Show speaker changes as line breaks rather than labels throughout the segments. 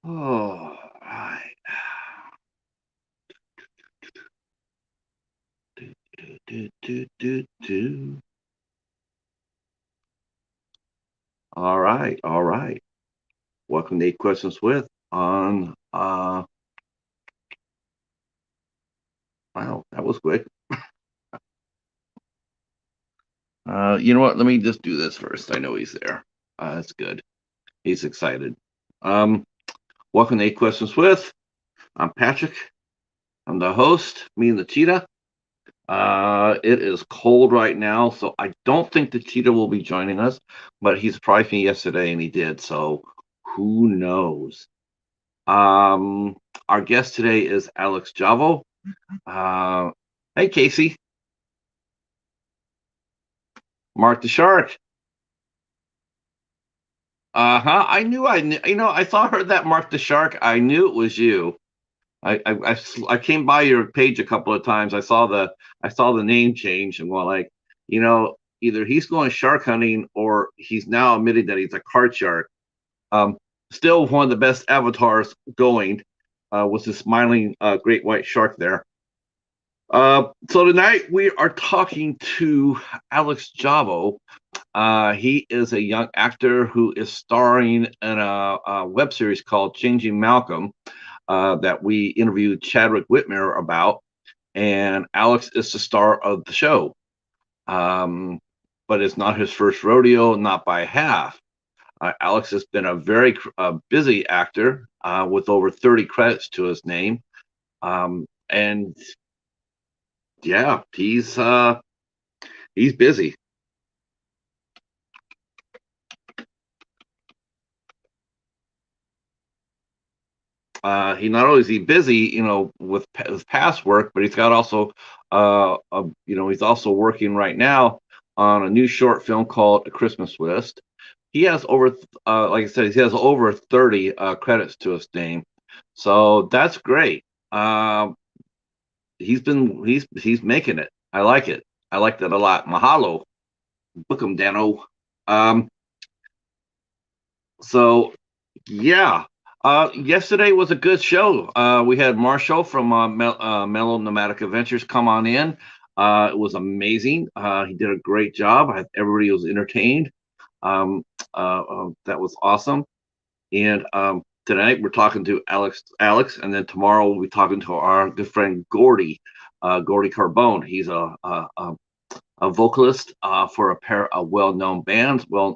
Oh, right. Do. All right, all right. Welcome to Eight Questions with on wow, that was quick. You know what? Let me just do this first. I know he's there. That's good. He's excited. Um, Welcome to Eight Questions with. I'm Patrick. I'm the host, me and the cheetah. It is cold right now, so I don't think the cheetah will be joining us, but he surprised me yesterday and he did, so who knows? Our guest today is Alex Javo. Uh, hey, Casey. Mark the Shark. Uh-huh. I knew, I saw her that Mark the Shark. I knew it was you. I came by your page a couple of times. I saw the name change and well, like, either he's going shark hunting or he's now admitting that he's a card shark. Um, Still one of the best avatars going, with the smiling great white shark there. So tonight we are talking to Alex Javo. He is a young actor who is starring in a web series called Changing Malcolm, that we interviewed Chadrick Whitmer about, and Alex is the star of the show. Um, but it's not his first rodeo, not by half. Alex has been a very busy actor, with over 30 credits to his name. And yeah, he's busy. He not only is he busy, with his past work, but he's got also, he's also working right now on a new short film called A Christmas List. He has like I said, he has over 30 credits to his name, so that's great. Um, he's making it. I like it. I like that a lot. Mahalo, book him, Dano. Um, so yeah. Yesterday was a good show. We had Marshall from Mellow Nomadic Adventures come on in. It was amazing. He did a great job. Everybody was entertained. That was awesome. And tonight we're talking to Alex, and then tomorrow we'll be talking to our good friend Gordy, Gordy Carbone. He's a vocalist for a pair of well-known bands, The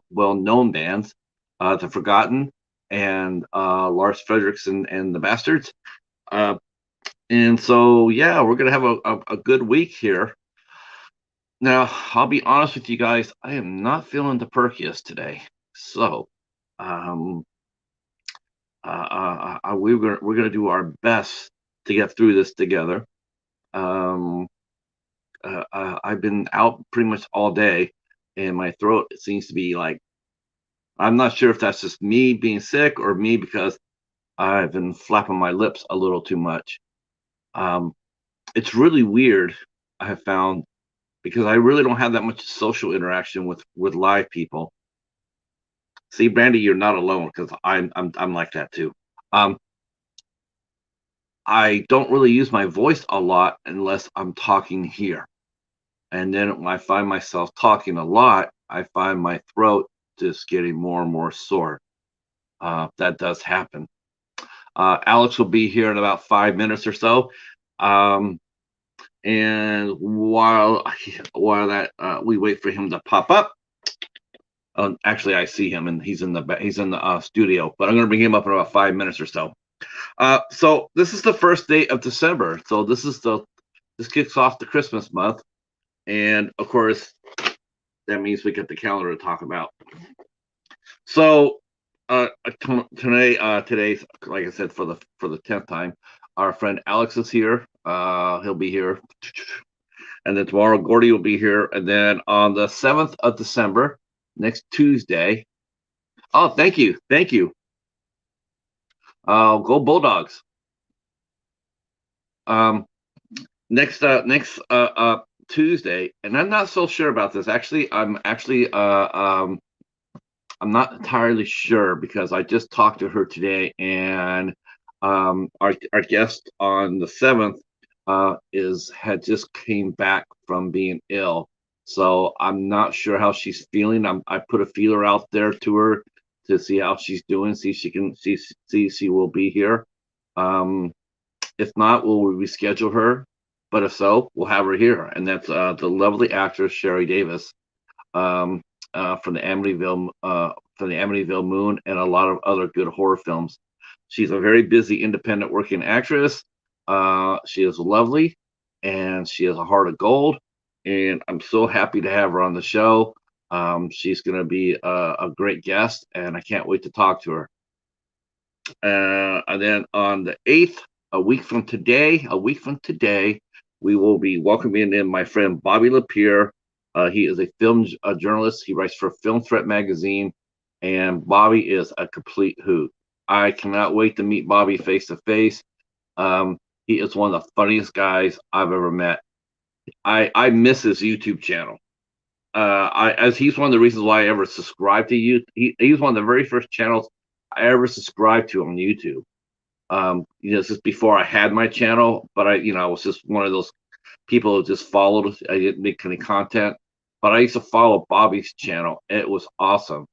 Forgotten and Lars Frederiksen and the Bastards. Uh, and so, yeah, we're gonna have a good week here. Now, I'll be honest with you guys, I am not feeling the perkiest today. So, um, we're gonna do our best to get through this together. Um, I've been out pretty much all day, and my throat seems to be like, I'm not sure if that's just me being sick or me because I've been flapping my lips a little too much. Um, it's really weird, I have found, because I really don't have that much social interaction with live people. See, Brandy, you're not alone because I'm like that too. Um, I don't really use my voice a lot unless I'm talking here. And then when I find myself talking a lot, I find my throat just getting more and more sore. That does happen. Alex will be here in about 5 minutes or so. Um, and while that we wait for him to pop up, actually I see him and he's in the studio, but I'm going to bring him up in about 5 minutes or so. So this is the first day of December. So this kicks off the Christmas month, and of course that means we get the calendar to talk about. So today's, like I said, for the 10th time, our friend Alex is here. He'll be here, and then tomorrow Gordy will be here, and then on the 7th of December, next Tuesday. Oh, thank you. Go Bulldogs. Um, next Tuesday, and I'm not so sure about this. Actually, I'm actually I'm not entirely sure because I just talked to her today, and our guest on the 7th is had just came back from being ill, so I'm not sure how she's feeling. I put a feeler out there to her to see how she's doing, see if she can see she will be here. Um, if not, we'll reschedule her. But if so, we'll have her here, and that's the lovely actress Sherry Davis um, from the Amityville Moon and a lot of other good horror films. She's a very busy, independent working actress. She is lovely, and she has a heart of gold. And I'm so happy to have her on the show. She's going to be a great guest, and I can't wait to talk to her. And then on the 8th, a week from today, we will be welcoming in my friend Bobby Lapierre. He is a film journalist. He writes for Film Threat magazine, and Bobby is a complete hoot. I cannot wait to meet Bobby face to face. He is one of the funniest guys I've ever met. I miss his YouTube channel. As he's one of the reasons why I ever subscribed to you. He's one of the very first channels I ever subscribed to on YouTube. This is before I had my channel, but I was just one of those people who just followed. I didn't make any content, but I used to follow Bobby's channel. It was awesome.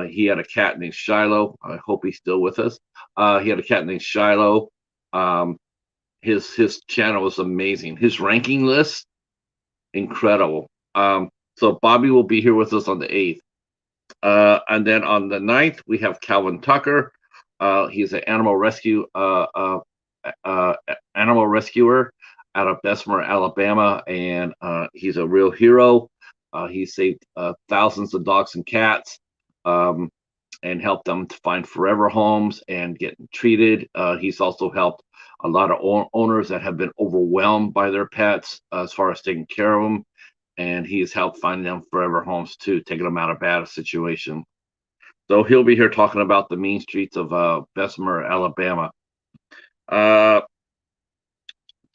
He had a cat named Shiloh. I hope he's still with us. He had a cat named Shiloh. His channel was amazing. His ranking list, incredible. So Bobby will be here with us on the 8th. And then on the 9th, we have Calvin Tucker. He's an animal rescuer out of Bessemer, Alabama, and he's a real hero. He saved thousands of dogs and cats, and helped them to find forever homes and get treated. He's also helped a lot of owners that have been overwhelmed by their pets as far as taking care of them, and he's helped find them forever homes too, taking them out of bad situation. So he'll be here talking about the mean streets of Bessemer, Alabama. The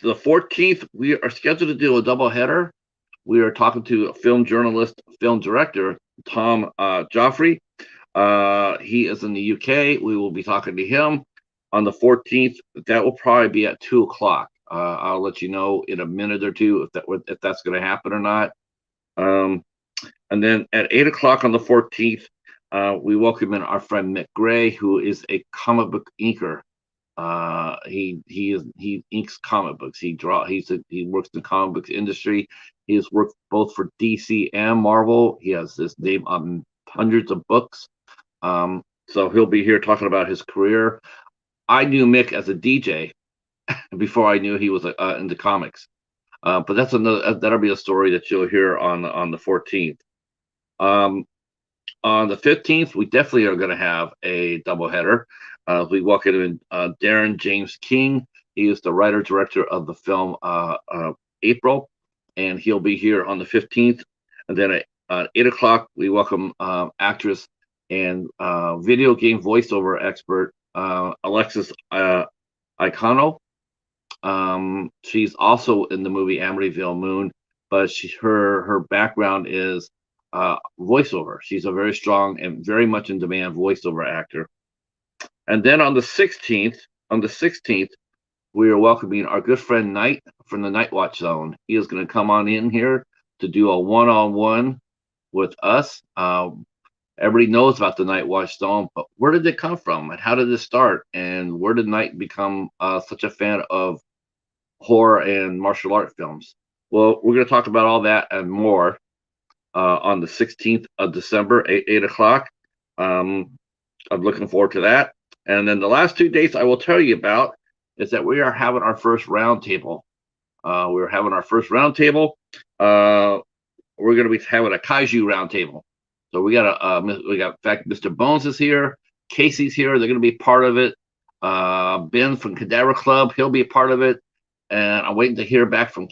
14th, we are scheduled to do a doubleheader. We are talking to a film journalist, film director, Tom Joffrey. He is in the UK. We will be talking to him on the 14th. That will probably be at 2 o'clock. I'll let you know in a minute or two if that's going to happen or not. And then at 8 o'clock on the 14th, we welcome in our friend Mick Gray, who is a comic book inker. He inks comic books. He works in the comic books industry. He has worked both for DC and Marvel. He has his name on hundreds of books. So he'll be here talking about his career. I knew Mick as a DJ before I knew he was into comics. But that'll be a story that you'll hear on the 14th. On the 15th, we definitely are going to have a doubleheader. We welcome in Darren James King. He is the writer-director of the film April, and he'll be here on the 15th. And then at 8 o'clock, we welcome actress and video game voiceover expert Alexis Icono. She's also in the movie Amityville Moon, but her background is voiceover. She's a very strong and very much in demand voiceover actor. And then on the 16th, we are welcoming our good friend Knight from the Night Watch Zone. He is going to come on in here to do a one-on-one with us. Everybody knows about the Night Watch Zone, but where did it come from, and how did it start, and where did Knight become such a fan of horror and martial art films? Well, we're going to talk about all that and more on the 16th of December, 8 o'clock. I'm looking forward to that. And then the last 2 dates I will tell you about is that we are having our first roundtable. We're having our first roundtable. We're going to be having a kaiju roundtable. So in fact, Mr. Bones is here. Casey's here. They're going to be part of it. Ben from Cadaver Club, he'll be a part of it. And I'm waiting to hear back from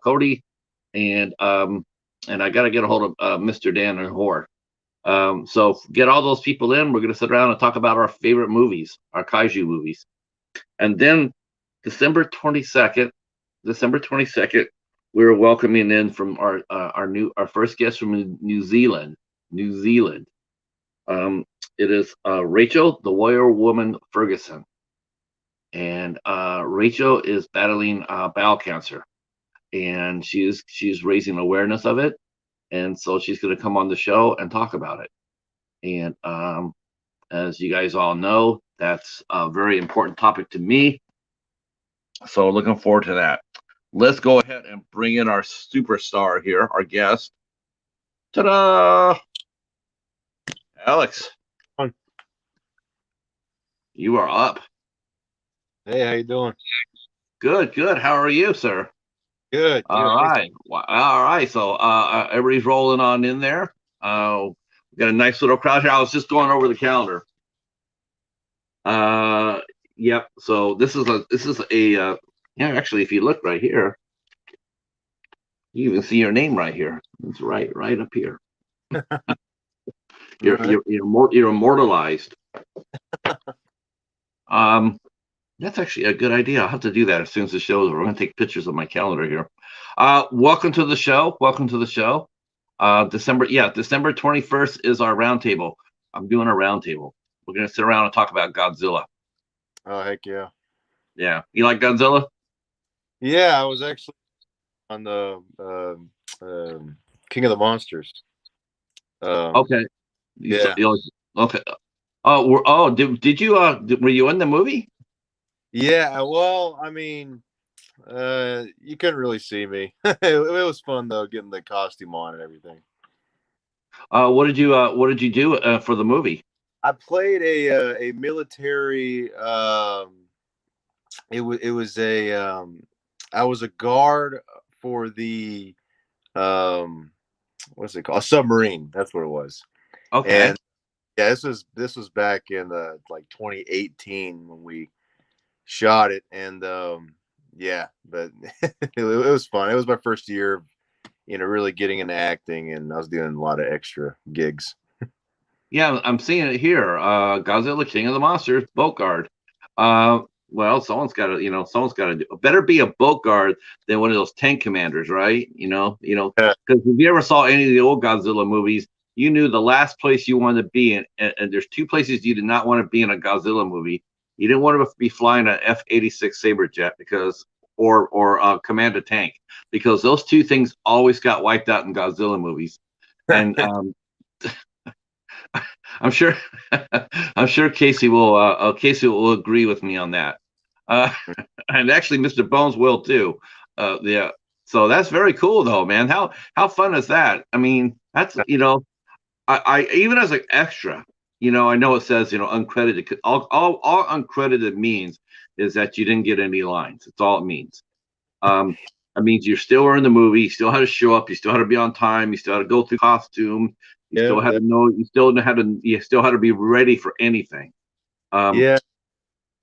Cody. And I got to get a hold of Mr. Dan and Hoare. So get all those people in. We're going to sit around and talk about our favorite movies, our kaiju movies. And then December 22nd, we're welcoming in from our first guest from New Zealand. New Zealand. Um, it is Rachel, the Warrior Woman Ferguson, and Rachel is battling bowel cancer, and she's raising awareness of it, and so she's going to come on the show and talk about it. And as you guys all know, that's a very important topic to me. So looking forward to that. Let's go ahead and bring in our superstar here, our guest. Ta-da! Alex, you are up.
Hey, how you doing?
Good, good. How are you, sir?
Good,
All
good. Thanks.
right. All right. So everybody's rolling on in there. We got a nice little crowd here. I was just going over the calendar. Uh, yep. So this is a yeah. Actually, if you look right here, you even see your name right here. It's right up here.
All
You're
right.
you're you're, more, you're immortalized. Um, that's actually a good idea. I'll have to do that as soon as the show is over. We're gonna take pictures of my calendar here. Welcome to the show. Welcome to the show. December 21st is our roundtable. I'm doing a roundtable. We're gonna sit around and talk about Godzilla.
Oh, heck yeah.
Yeah, you like Godzilla?
Yeah, I was actually on the King of the Monsters. Um,
Okay. You, so-
yeah,
you okay. Were you in the movie?
yeah. Well, I mean, you couldn't really see me. It was fun though, getting the costume on and everything.
What did you do for the movie?
I played a military. It was a I was a guard for the um what's it called? A submarine. That's what it was.
Okay.
And yeah, this was back in like 2018 when we shot it, and yeah, but it was fun. It was my first year, really getting into acting, and I was doing a lot of extra gigs.
Yeah, I'm seeing it here. Godzilla, King of the Monsters, boat guard. Uh, well, someone's got to do. Better be a boat guard than one of those tank commanders, right?
Yeah,
Because if you ever saw any of the old Godzilla movies, you knew the last place you wanted to be in, and there's two places you did not want to be in a Godzilla movie. You didn't want to be flying an F-86 Saber jet or command a tank, because those two things always got wiped out in Godzilla movies. And I'm sure I'm sure Casey will agree with me on that. Uh, and actually Mr. Bones will too. Yeah. So that's very cool though, man. How fun is that? I mean, that's I even as an extra, I know it says, uncredited. All uncredited means is that you didn't get any lines. That's all it means. Um, it means you still were in the movie. You still had to show up. You still had to be on time. You still had to go through costume. You
yeah,
still had
yeah,
to know. You still had to be ready for anything. Um,
yeah.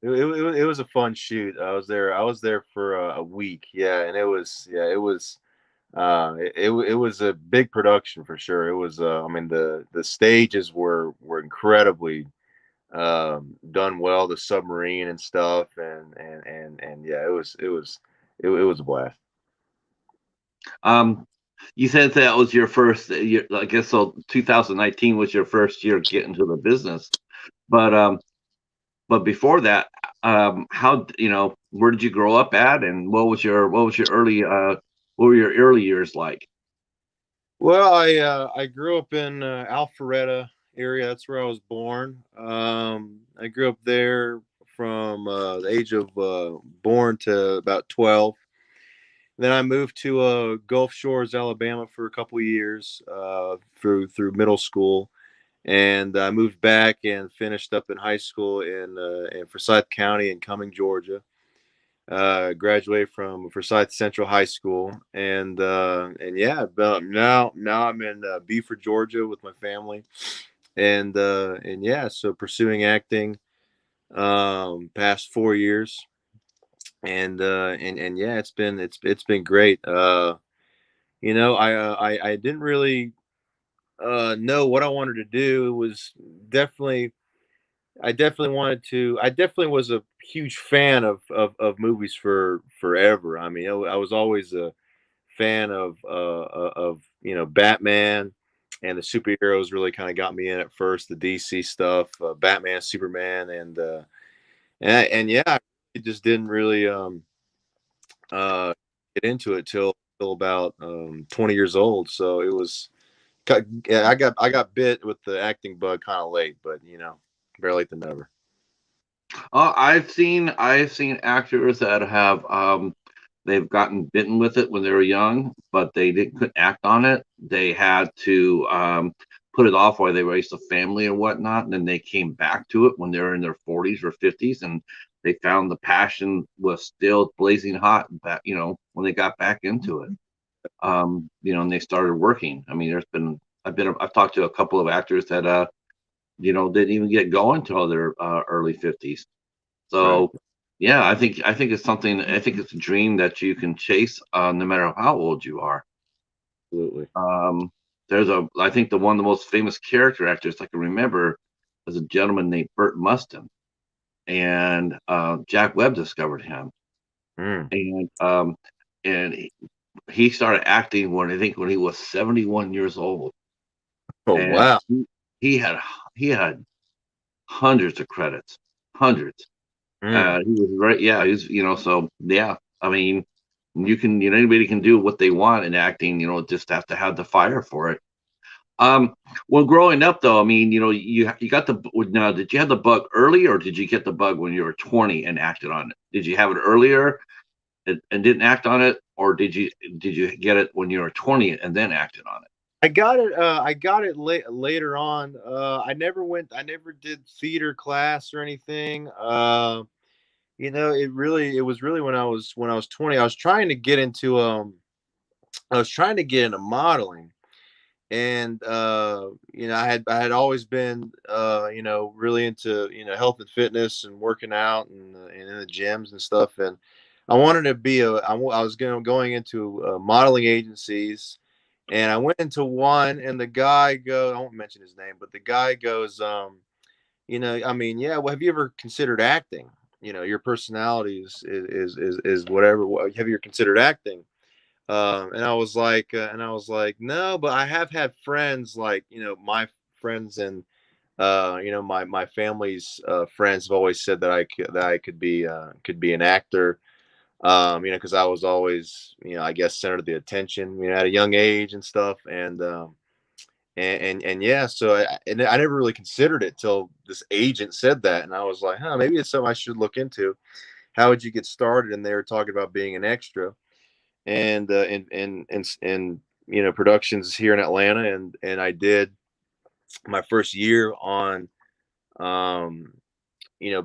It was a fun shoot. I was there for a week. Yeah, and it was a big production for sure. It was I mean the stages were incredibly done well, the submarine and stuff, and yeah, it was a blast.
um, you said that was your first year, I guess so. 2019 was your first year getting to the business, but before that, how where did you grow up at, and what were your early years like?
Well, I grew up in Alpharetta area. That's where I was born. I grew up there from the age of born to about 12. Then I moved to Gulf Shores, Alabama, for a couple of years through middle school, and I moved back and finished up in high school in Forsyth County in Cumming, Georgia. Graduated from Forsyth Central High School, and yeah, but now I'm in Beaufort, Georgia, with my family, and yeah, so pursuing acting past 4 years, and yeah, it's been great. I didn't really know what I wanted to do. It was definitely I definitely was a huge fan of movies for forever. I mean, I was always a fan of Batman and the superheroes really kind of got me in at first. The DC stuff, Batman, Superman, and yeah, it just didn't really uh, get into it till about 20 years old. So it was, yeah, I got bit with the acting bug kind of late, but better late than never.
I've seen actors that have they've gotten bitten with it when they were young, but they couldn't act on it. They had to put it off while they raised a family or whatnot, and then they came back to it when they were in their 40s or 50s, and they found the passion was still blazing hot. Back, when they got back into it, and they started working. I mean, I've talked to a couple of actors that didn't even get going till their early 50s.
Right.
So, yeah, I think it's something. I think it's a dream that you can chase, no matter how old you are.
Absolutely.
Um, I think one of the most famous character actors I can remember was a gentleman named Burt Mustin, and Jack Webb discovered him,
Mm.
and he started acting when he was 71 years old,
Oh
and
wow.
he had hundreds of credits, hundreds.
Mm.
He was very, yeah, he's, so yeah, I mean, anybody can do what they want in acting, just have to have the fire for it. Um, well, growing up though, I mean, you got now, did you have the bug early or did you get the bug when you were 20 and acted on it? Did you have it earlier and didn't act on it, or did you get it when you were 20 and then acted on it?
I got it later on. I never did theater class or anything. It was really when I was 20. I was trying to get into modeling, and I had always been really into health and fitness and working out and in the gyms and stuff, and I wanted to be I was going into modeling agencies, and I went into one, and the guy goes, I won't mention his name, but the guy goes, I mean, yeah, well, have you ever considered acting? Your personality is whatever. Have you ever considered acting? And I was like, no, but I have had friends, like, my friends, and my family's friends have always said that I could be an actor. Because I was always, I guess, center of the attention, at a young age and stuff, and yeah, so I never really considered it till this agent said that, and I was like, huh, maybe it's something I should look into. How would you get started? And they were talking about being an extra, and productions here in Atlanta, and I did my first year on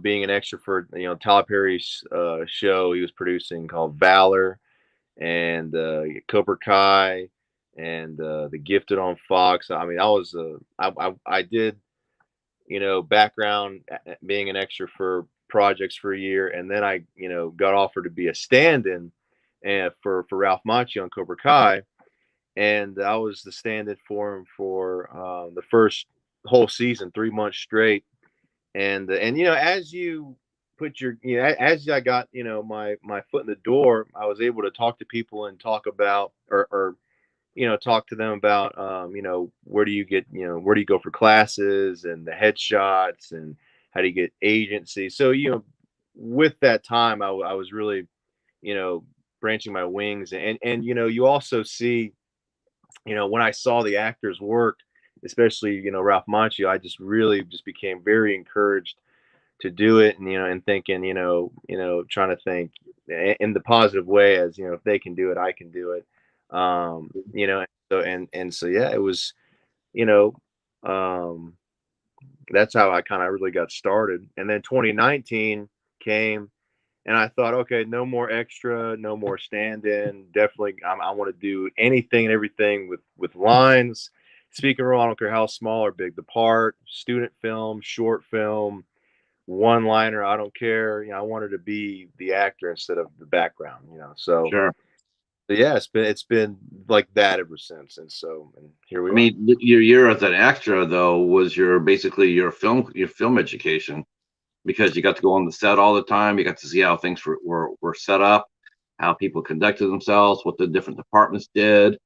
being an extra for Tyler Perry's show he was producing called Valor, and Cobra Kai, and The Gifted on Fox. I mean, I did background being an extra for projects for a year, and then I got offered to be a stand-in and for Ralph Macchio on Cobra Kai, and I was the stand-in for him for the first whole season, 3 months straight. And as you put your as I got my foot in the door, I was able to talk to people and talk about, or talk to them about where do you go for classes and the headshots, and how do you get agency. So with that time, I was really you know branching my wings, and you also see, when I saw the actors work, especially Ralph Macchio, I just really just became very encouraged to do it, and thinking, trying to think in the positive way, as if they can do it, I can do it. So yeah, it was, you know, um, that's how I kind of really got started. And then 2019 came, and I thought, okay, no more extra, no more stand-in. Definitely, I want to do anything and everything with lines, speaking role. I don't care how small or big the part, student film, short film, one liner. I don't care. I wanted to be the actor instead of the background. So
Sure.
yeah, it's been like that ever since, and here
I
we are.
mean, your year as an extra though was basically your film education, because you got to go on the set all the time. You got to see how things were set up, how people conducted themselves, what the different departments did.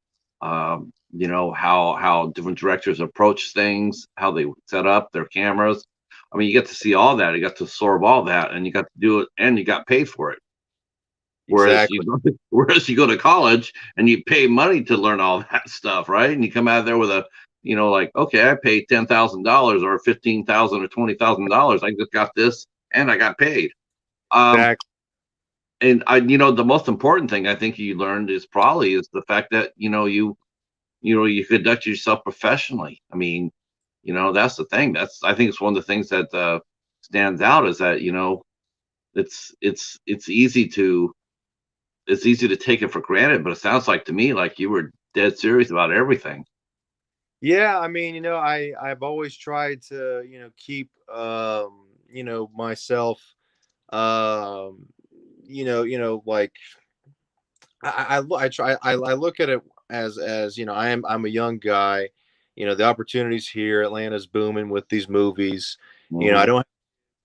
how different directors approach things, how they set up their cameras. I mean, you get to see all that. You got to absorb all that, and you got to do it, and you got paid for it. Whereas
Exactly.
whereas you go to college and you pay money to learn all that stuff, right? And you come out of there with a, like, okay, I paid $10,000 or 15,000 or $20,000. I just got this and I got paid. Um,
Exactly.
and the most important thing I think you learned is the fact that you conduct yourself professionally. I mean, that's the thing. I think it's one of the things that stands out is that it's easy to take it for granted, but it sounds like to me like you were dead serious about everything.
Yeah, I mean, I've always tried to, keep myself um like I try I look at it as I'm a young guy, the opportunities here, Atlanta's booming with these movies. I
Hmm.
don't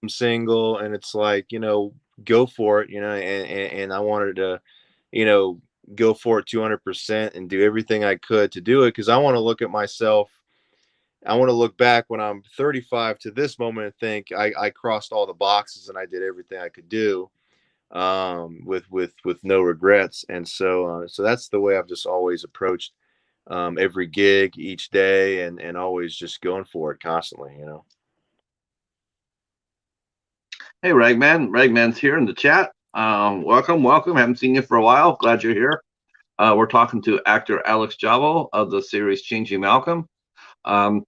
I'm single, and it's like, go for it, and I wanted to, you know, go for it 200% and do everything I could to do it, because I want to look at myself. I want to look back when I'm 35 to this moment and think I crossed all the boxes and I did everything I could do, with no regrets. And so that's the way I've just always approached every gig each day, and always just going for it constantly.
Hey, Ragman's here in the chat. Welcome. Haven't seen you for a while. Glad you're here. We're talking to actor Alex Javo of the series Changing Malcolm. Um,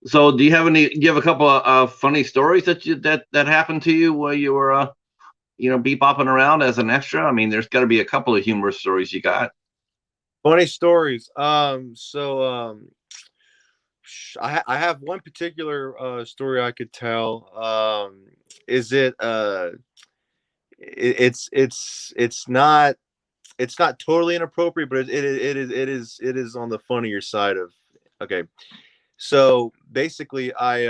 so, do you have a couple of funny stories that happened to you while you were bebopping around as an extra? I mean, there's got to be a couple of humorous stories you got.
Funny stories. I have one particular story I could tell. Is it it's not totally inappropriate, but it is on the funnier side of. Okay. So basically I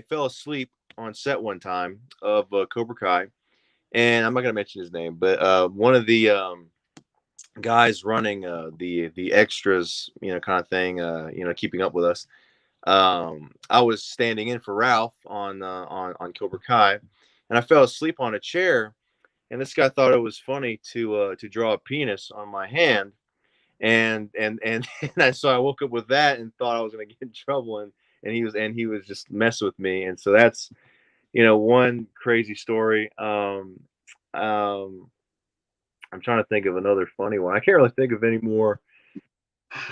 fell asleep on set one time of Cobra Kai, and I'm not gonna mention his name, but one of the guys running the extras, kind of thing, keeping up with us. I was standing in for Ralph on Cobra Kai, and I fell asleep on a chair. And this guy thought it was funny to draw a penis on my hand, so I woke up with that and thought I was gonna get in trouble, and he was just messing with me. And so that's, one crazy story. I'm trying to think of another funny one. I can't really think of any more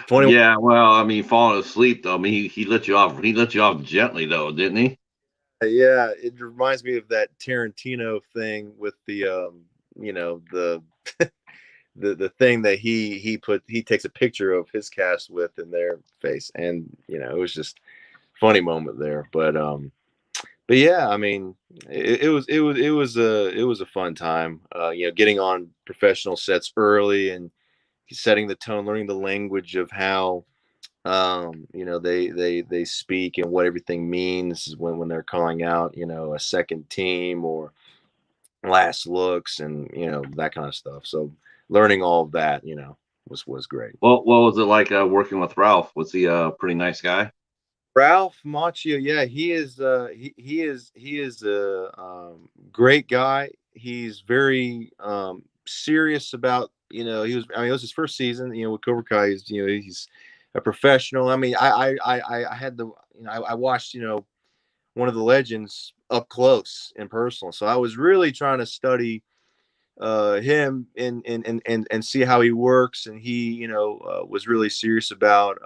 funny.
Yeah, well, I mean, falling asleep though. I mean, he let you off. He let you off gently though, didn't he?
Yeah, it reminds me of that Tarantino thing with the the the thing that he takes a picture of his cast with in their face, and it was just funny moment there. But yeah, I mean, it was a fun time, getting on professional sets early and setting the tone, learning the language of how they speak and what everything means when they're calling out, a second team or last looks, and that kind of stuff. So learning all of that, was great.
Well, what was it like working with Ralph? Was he a pretty nice guy?
Ralph Macchio, yeah, he is a great guy. He's very serious about, it was his first season, with Cobra Kai. He's a professional. I mean, I had the, I watched, one of the legends up close and personal. So I was really trying to study him and see how he works. And he, was really serious about,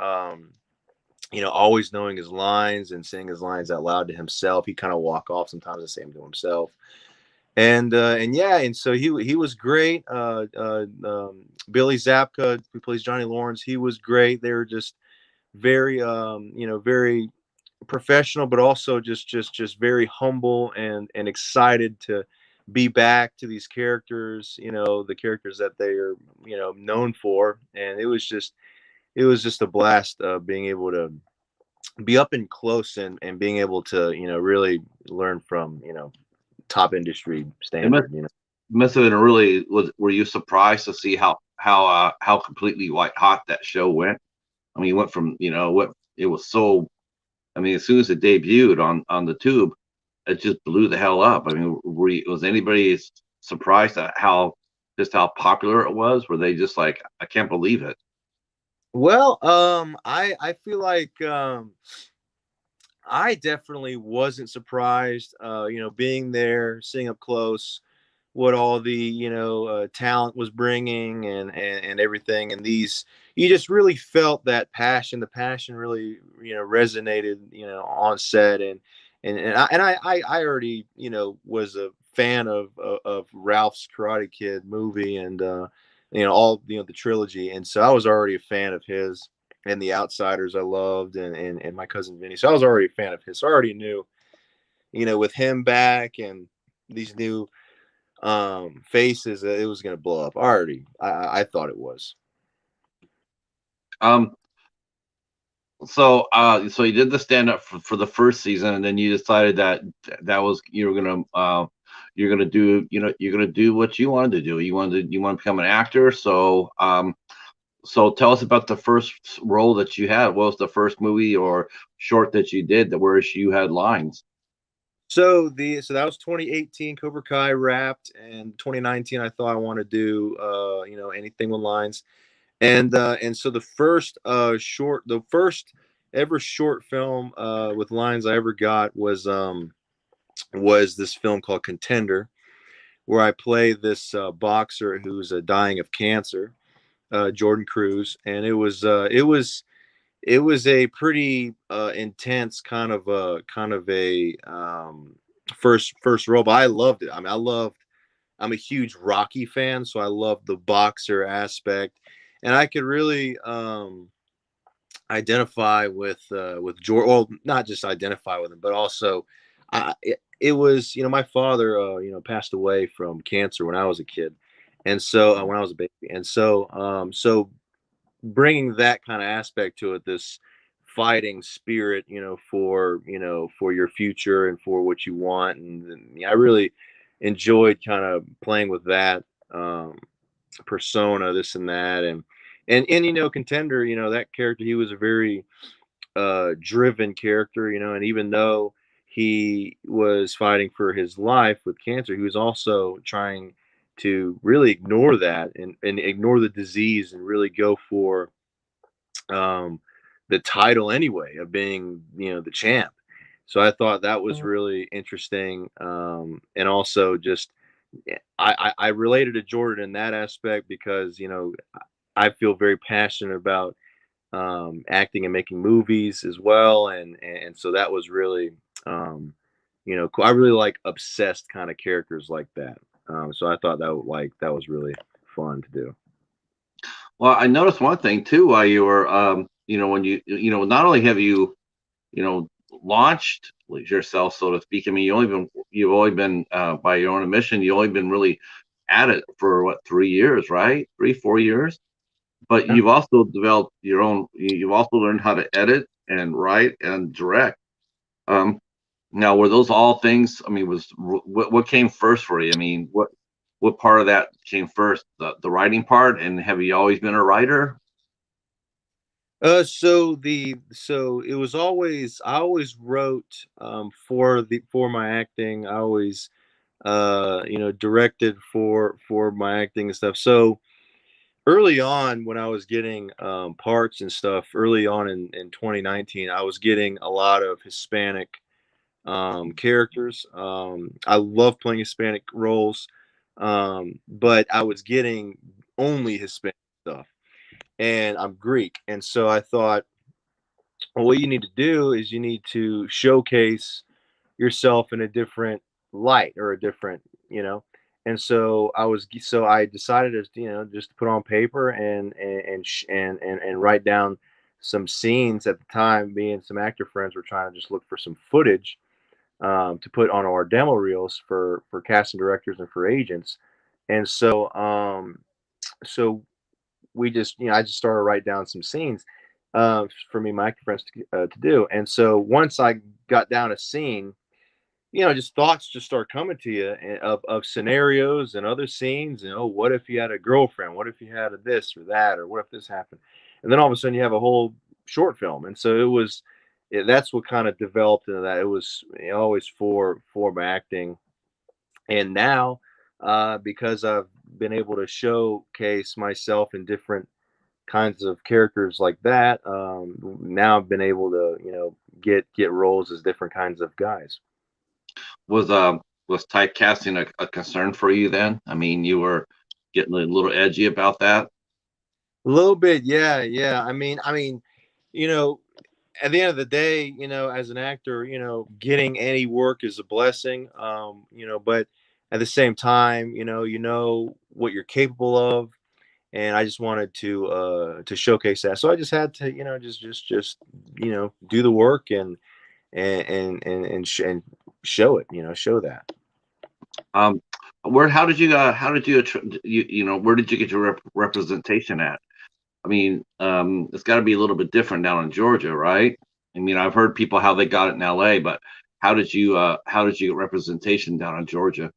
always knowing his lines and saying his lines out loud to himself. He kind of walk off sometimes and say them to himself. And yeah, and so he was great. Billy Zabka, who plays Johnny Lawrence, he was great. They were just very, very professional, but also just very humble and excited to be back to these characters. The characters that they are, known for. And it was just a blast, being able to be up and close, and being able to, really learn from, top industry
It must
standard.
must have been a really was. Were you surprised to see how how completely white hot that show went. I mean, it went from what it was so. I mean, as soon as it debuted on the tube, it just blew the hell up. I mean, was anybody surprised at how popular it was? Were they just like, I can't believe it?
Well, I feel like I definitely wasn't surprised. Being there, seeing up close what all the talent was bringing and everything, and these you just really felt that passion. The passion really resonated on set, and I already was a fan of Ralph's Karate Kid movie and all the trilogy, and so I was already a fan of his. And The Outsiders I loved, and My Cousin Vinny. So I was already a fan of his. So I already knew, with him back and these new faces, it was going to blow up. I thought it was.
Um, so you did the stand up for the first season, and then you decided that was you're gonna do you're gonna do what you wanted to do. You want to become an actor. So tell us about the first role that you had. What was the first movie or short that you did that where you had lines?
So that was 2018. Cobra Kai wrapped, and 2019 I thought I want to do anything with lines, and so the first ever short film with lines I ever got was this film called Contender, where I play this boxer who's dying of cancer, Jordan Cruz, and it was a pretty intense kind of a first role, but I loved it. I mean, I'm a huge Rocky fan, so I love the boxer aspect, and I could really identify with Jordan. Well, not just identify with him, but also it was my father passed away from cancer when I was a kid, and so when I was a baby, and so bringing that kind of aspect to it, this fighting spirit, for your future and for what you want, and I really enjoyed kind of playing with that persona, this and that, and Contender, that character, he was a very driven character, and even though he was fighting for his life with cancer, he was also trying to really ignore that and ignore the disease and really go for um, the title anyway of being the champ. So I thought that was really interesting, and also just I related to Jordan in that aspect because I feel very passionate about acting and making movies as well, and so that was really cool. I really like obsessed kind of characters like that. So I thought that was really fun to do.
Well, I noticed one thing too while you were when not only have launched yourself, so to speak. I mean, you've only been by your own admission, you've only been really at it for what, 3 years, right? 3, 4 years. But
Yeah.
you've also developed your own. You've also learned how to edit and write and direct. Um, Now, were those all things? I mean, what came first for you? I mean, what part of that came first? The writing part, and have you always been a writer?
So it was always I always wrote for my acting. I always directed for my acting and stuff. So early on when I was getting parts and stuff, early on in 2019, I was getting a lot of Hispanic characters. I love playing Hispanic roles, but I was getting only Hispanic stuff, and I'm Greek, and so I thought, well, what you need to do is you need to showcase yourself in a different light or a different, and so I decided to just to put on paper and write down some scenes. At the time, me and some actor friends were trying to just look for some footage to put on our demo reels for casting directors and for agents. And so we just I just started to write down some scenes for me and my actor friends to do. And so once I got down a scene, just thoughts just start coming to you of scenarios and other scenes. And oh, what if you had a girlfriend? What if you had a this or that? Or what if this happened? And then all of a sudden you have a whole short film. And so that's what kind of developed into that. It was always for my acting. And now, because I've been able to showcase myself in different kinds of characters like that, now I've been able to, get roles as different kinds of guys.
Was was typecasting a concern for you then? I mean, you were getting a little edgy about that.
A little bit, yeah, yeah. I mean, you know, at the end of the day, as an actor, getting any work is a blessing. But at the same time, you know what you're capable of, and I just wanted to showcase that. So I just had to, just do the work and show it, show that.
Um, where how did you, where did you get your representation at? I mean, it's got to be a little bit different down in Georgia, right? I mean, I've heard people how they got it in LA, but how did you get representation down in Georgia?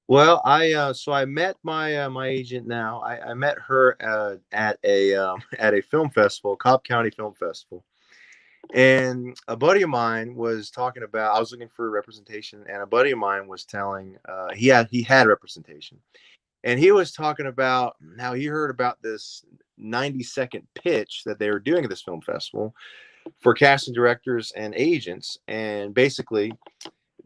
Well, I met my agent now. I met her at a at a film festival, Cobb County Film Festival, and a buddy of mine was talking about. I was looking for representation, and a buddy of mine was telling he had representation, and he was talking about how he heard about this 90-second pitch that they were doing at this film festival for casting directors and agents, and basically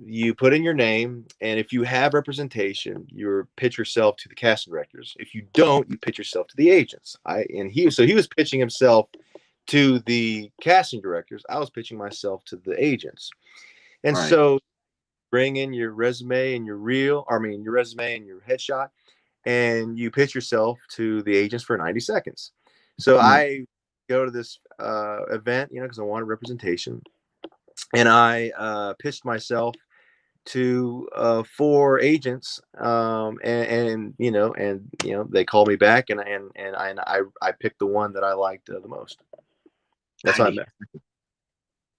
you put in your name, and if you have representation, you pitch yourself to the casting directors. If you don't, you pitch yourself to the agents. He was pitching himself to the casting directors. I was pitching myself to the agents. And
Right.
so bring in your resume and your resume and your headshot, and you pitch yourself to the agents for 90 seconds. So
Hmm.
I go to this event, because I wanted representation, and I pitched myself to four agents, and they called me back, and I picked the one that I liked the most. That's how I
90.
met.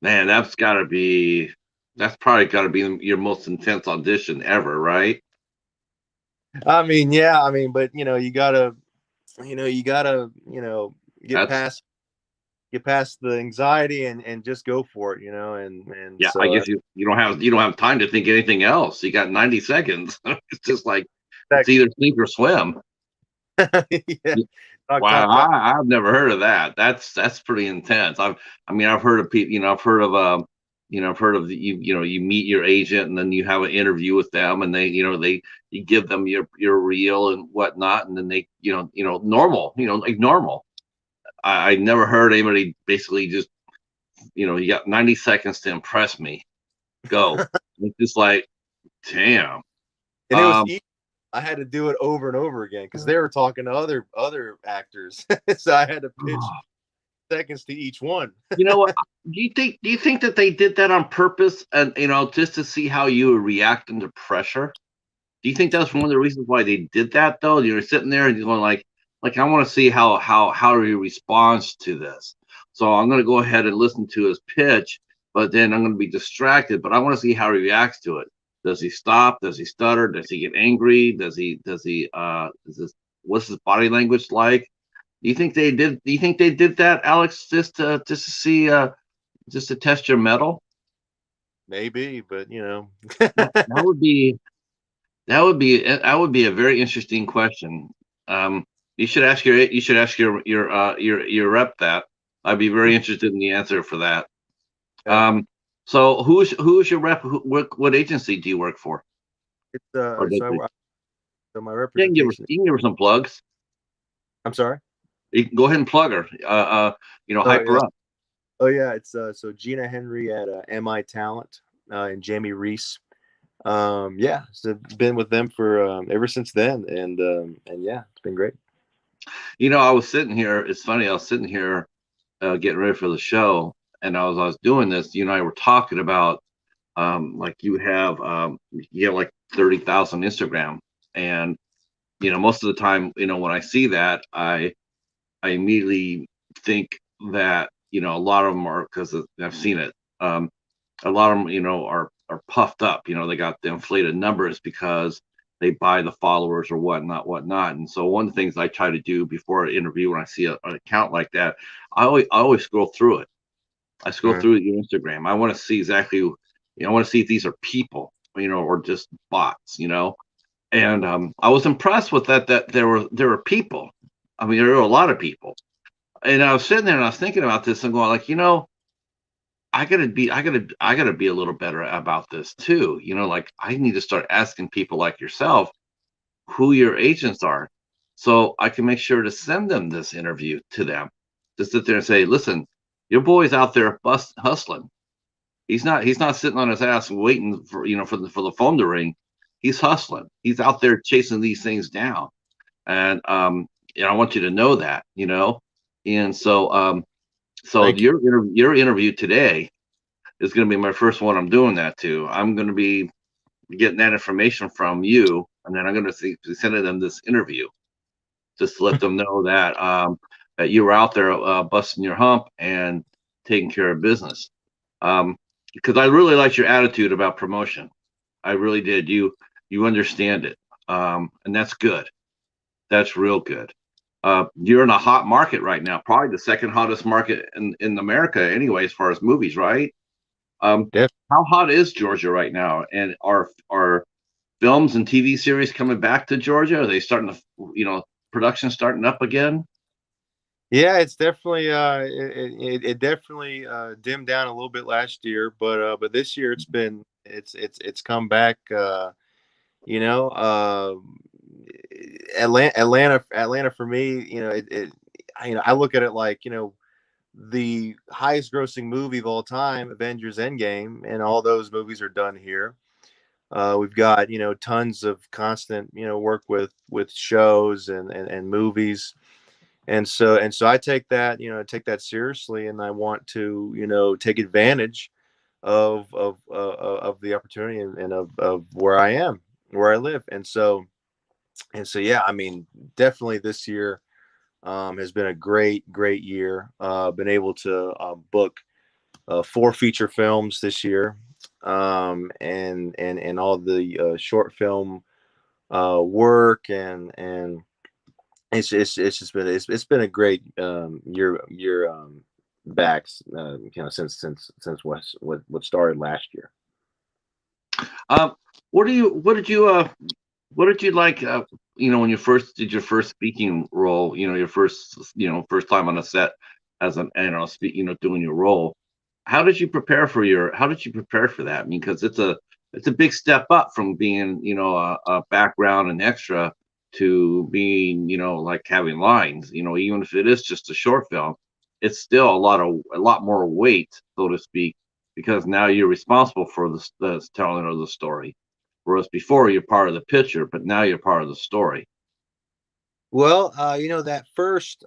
Man, that's probably got to be your most intense audition ever, right?
I mean, yeah, but you gotta get
That's
past the anxiety and just go for it, and
Yeah. I
so
guess you don't have time to think anything else. You got 90 seconds. It's just like it's
that's
either sink or swim.
yeah.
Wow, I've never heard of that. That's pretty intense. I've heard of people. I've heard of you meet your agent and then you have an interview with them and they you give them your reel and whatnot and then they normal like normal. I never heard anybody basically just you got 90 seconds to impress me. Go. It's just like damn.
And it was
Um,
easy. I had to do it over and over again because they were talking to other actors, so I had to pitch seconds to each one.
You know what? Do you think that they did that on purpose and just to see how you would react under pressure? Do you think that's one of the reasons why they did that though? You're sitting there and you're going like I want to see how he responds to this. So I'm going to go ahead and listen to his pitch, but then I'm going to be distracted. But I want to see how he reacts to it. Does he stop? Does he stutter? Does he get angry? What's his body language like? Do you think they did that, Alex, just to see just to test your metal?
Maybe, but
That would be that would be a very interesting question. Um, you should ask your rep that. I'd be very interested in the answer for that.
yeah,
So who's your rep? What agency do you work for?
it's
Or does it,
so my
you can give her
representation.
you can give her some plugs.
I'm sorry.
You can go ahead and plug her.
Oh
Hype her
yeah.
up.
Oh yeah. It's so Gina Henry at MI Talent, and Jamie Reese. Yeah, so been with them for ever since then, and yeah, it's been great.
I was sitting here. It's funny. I was sitting here getting ready for the show, and I was doing this. You and I were talking about like you have like 30,000 Instagram, and most of the time, when I see that, I immediately think that a lot of them are because I've seen it. A lot of them, are puffed up. They got the inflated numbers because they buy the followers or whatnot. And so one of the things I try to do before an interview, when I see an account like that, I always scroll through it. I scroll
Mhm.
through your Instagram. I want to see exactly, I want to see if these are people, or just bots. And I was impressed with that there were people. I mean, there were a lot of people. And I was sitting there and I was thinking about this and going like, I gotta be a little better about this too. Like I need to start asking people like yourself who your agents are, so I can make sure to send them this interview to them. To sit there and say, listen, your boy's out there hustling. He's not sitting on his ass waiting for the phone to ring. He's hustling. He's out there chasing these things down, and I want you to know that. And so
Thank you.
your interview today is going to be my first one I'm doing that to. I'm going to be getting that information from you, and then I'm going to be sending them this interview just to let them know that you were out there busting your hump and taking care of business. Because I really liked your attitude about promotion. I really did. You understand it, and that's good. That's real good. You're in a hot market right now, probably the second hottest market in America, anyway, as far as movies, right? Um,
Def-
how hot is Georgia right now? And are films and TV series coming back to Georgia? Are they starting to, production starting up again?
yeah, it's definitely it definitely dimmed down a little bit last year, but this year it's come back. You know, Atlanta for me, I look at it like, the highest grossing movie of all time, Avengers Endgame, and all those movies are done here. We've got, tons of constant, work with shows and movies. And so I take that seriously, and I want to, take advantage of the opportunity, and of where I live. And so yeah, I mean, definitely this year has been a great year. Been able to book 4 feature films this year, and all the short film work, and it's been a great year back, since what started last year.
Um, what did you like? When you first did your first speaking role, your first time on a set as an, doing your role. How did you prepare for that? I mean, because it's a big step up from being, a background and extra to being, like having lines. Even if it is just a short film, it's still a lot more weight, so to speak, because now you're responsible for the telling of the story. Whereas before you're part of the picture, but now you're part of the story.
Well, that first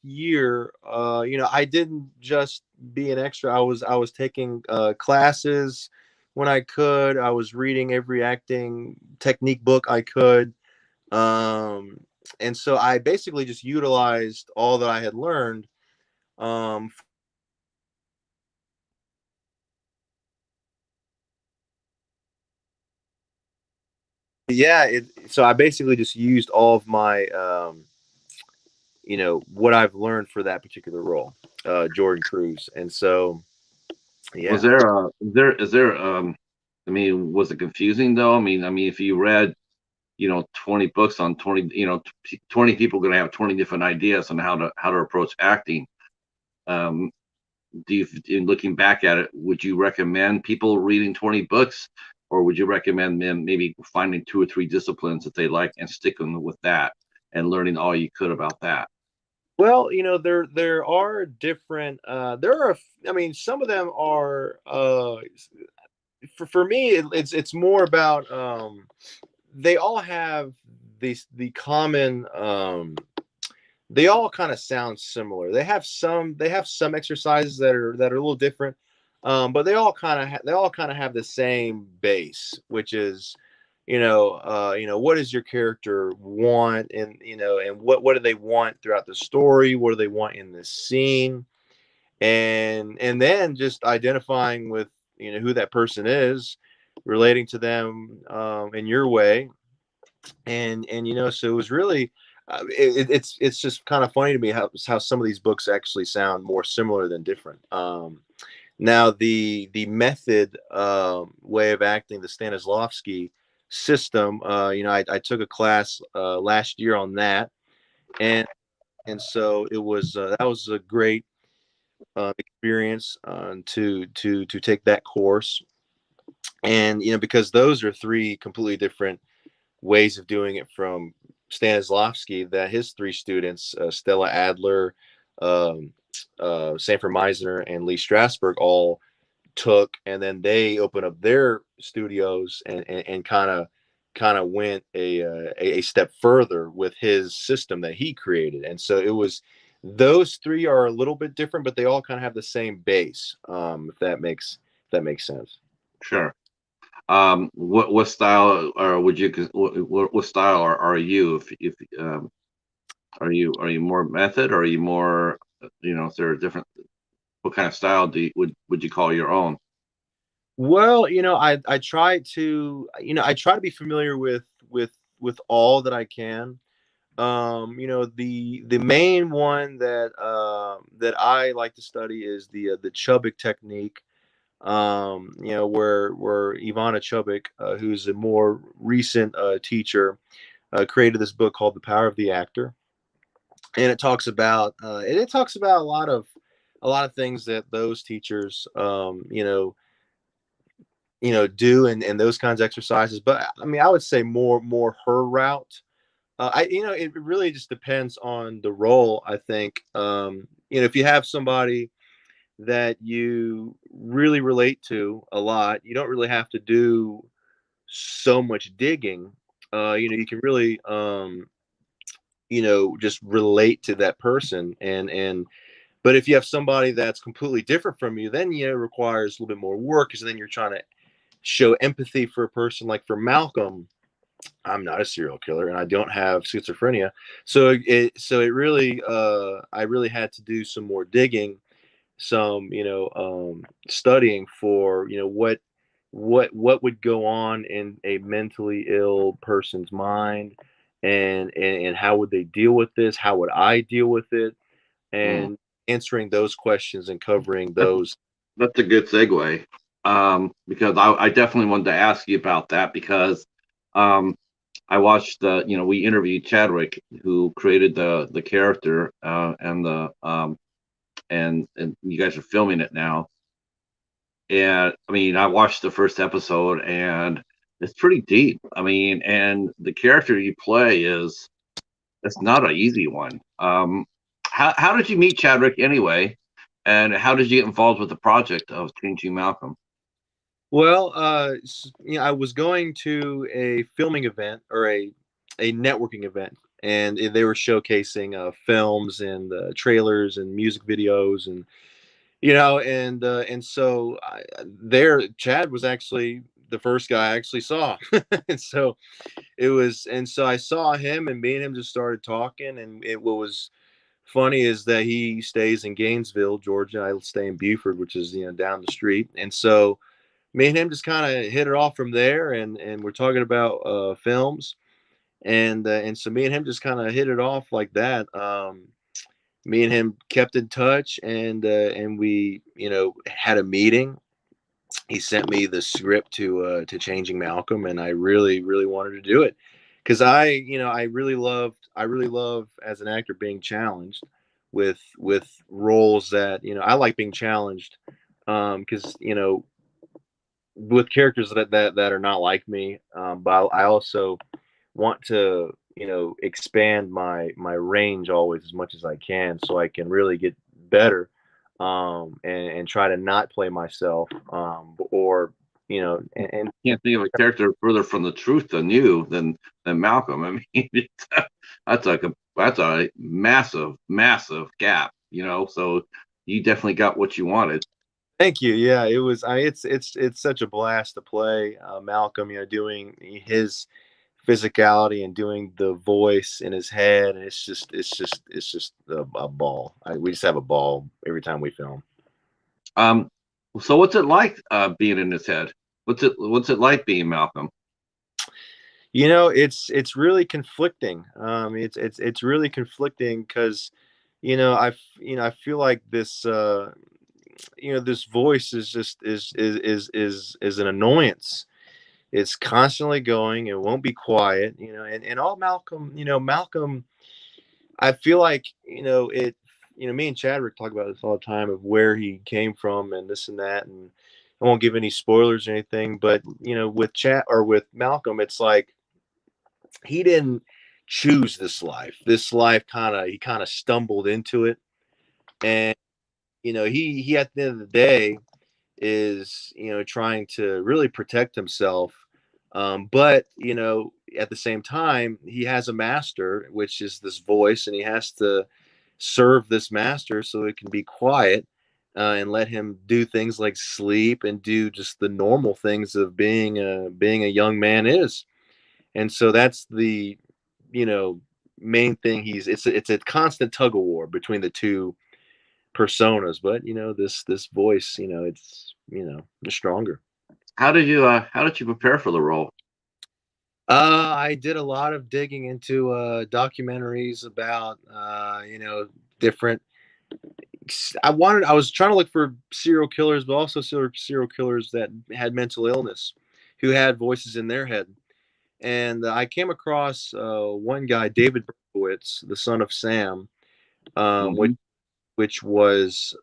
year, I didn't just be an extra. I was taking classes when I could. I was reading every acting technique book I could. Um, and so I basically just utilized all that I had learned. Um, yeah, so I basically just used all of my, what I've learned for that particular role, Jordan Cruz. And so,
Was
yeah.
there is there I mean, was it confusing though? I mean, if you read, 20 books on 20, 20 people going to have 20 different ideas on how to approach acting. Um, in looking back at it, would you recommend people reading 20 books, or would you recommend them maybe finding two or three disciplines that they like and sticking with that and learning all you could about that?
Well, there are different. I mean, some of them are. For me, it's more about. They all have the common. They all kind of sound similar. They have some exercises that are a little different, but they all kind of have the same base, which is, what does your character want, and what do they want throughout the story? What do they want in this scene? And then just identifying with, who that person is, relating to them in your way, and so it was really it's just kind of funny to me how some of these books actually sound more similar than different. Now the method way of acting, the Stanislavski system, I took a class last year on that, and so it was that was a great experience to take that course, and because those are three completely different ways of doing it from Stanislavski, that his three students, Stella Adler, um, Sanford Meisner, and Lee Strasberg, all took, and then they opened up their studios and kind of went a step further with his system that he created. And so it was, those three are a little bit different, but they all kind of have the same base. If that makes sense.
Sure. What style, or would you what style are you? If are you more method, or are you more, is there a different, what kind of style would you call your own?
Well, I try to, I try to be familiar with all that I can. The main one that I like to study is the Chubbuck technique. Where Ivana Chubbuck, who's a more recent teacher, created this book called The Power of the Actor, and it talks about a lot of things that those teachers do, and those kinds of exercises. But I mean, I would say more her route. It really just depends on the role. I think, if you have somebody that you really relate to a lot, you don't really have to do so much digging. You can really, just relate to that person, and but if you have somebody that's completely different from you, then it requires a little bit more work, because then you're trying to show empathy for a person. Like for Malcolm, I'm not a serial killer and I don't have schizophrenia. So it really, I really had to do some more digging, some, studying for, what would go on in a mentally ill person's mind, and how would they deal with this? How would I deal with it?
Hmm.
And answering those questions and covering
That's,
those.
that's a good segue. Because I definitely wanted to ask you about that, because um, I watched we interviewed Chadwick, who created the character, and you guys are filming it now. And I mean, I watched the first episode, and it's pretty deep. I mean, and the character you play is, it's not an easy one. How did you meet Chadwick anyway, and how did you get involved with the project of changing Malcolm?
Well, I was going to a filming event, or a networking event, and they were showcasing films and trailers and music videos, and and so there, Chad was actually the first guy I actually saw, and so I saw him, and me and him just started talking, and what was funny is that he stays in Gainesville, Georgia. I stay in Buford, which is down the street, and so me and him just kind of hit it off from there, and we're talking about films, and so me and him just kind of hit it off like that. Me and him kept in touch, and we had a meeting. He sent me the script to Changing Malcolm, and I really really wanted to do it, because I really love as an actor being challenged with roles that I like being challenged, because with characters that are not like me. But I also want to expand my range always as much as I can, so I can really get better, and try to not play myself, or and
Can't think of a character further from the truth than you, than Malcolm. I mean, that's a massive, massive gap. So you definitely got what you wanted.
thank you. Yeah, it was. It's such a blast to play Malcolm. Doing his physicality and doing the voice in his head, and it's just a ball. We just have a ball every time we film.
Um, So what's it like being in his head? What's it like being Malcolm?
It's really conflicting. It's really conflicting because, I feel like this, this voice is just is an annoyance. It's constantly going. It won't be quiet. And all Malcolm. Malcolm. I feel like it. Me and Chadrick talk about this all the time of where he came from and this and that, and I won't give any spoilers or anything. But with Chat or with Malcolm, it's like he didn't choose this life. This life he kind of stumbled into it, and he at the end of the day is trying to really protect himself, but at the same time he has a master, which is this voice, and he has to serve this master so it can be quiet, and let him do things like sleep and do just the normal things of being a young man is. And so that's the you know main thing. It's a constant tug of war between the two personas, but this voice, it's stronger.
How did you prepare for the role?
I did a lot of digging into documentaries about different. I was trying to look for serial killers, but also serial killers that had mental illness, who had voices in their head. And I came across one guy, David Berkowitz, the son of Sam, which
Hmm.
was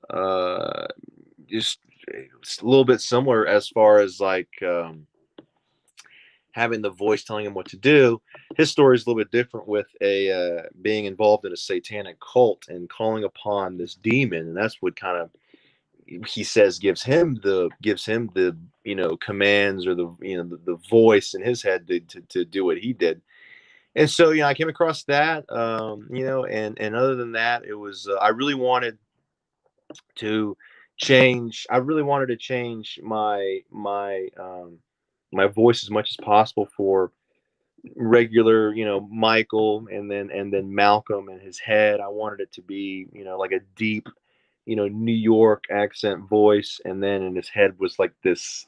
just a little bit similar as far as like having the voice telling him what to do. His story is a little bit different, with a being involved in a satanic cult and calling upon this demon, and that's what kind of, he says, gives him the commands, or the voice in his head to do what he did. And so I came across that, and other than that, it was I really wanted to I really wanted to change my voice as much as possible for regular, Michael, and then Malcolm in his head. I wanted it to be, like a deep, New York accent voice, and then in his head was like this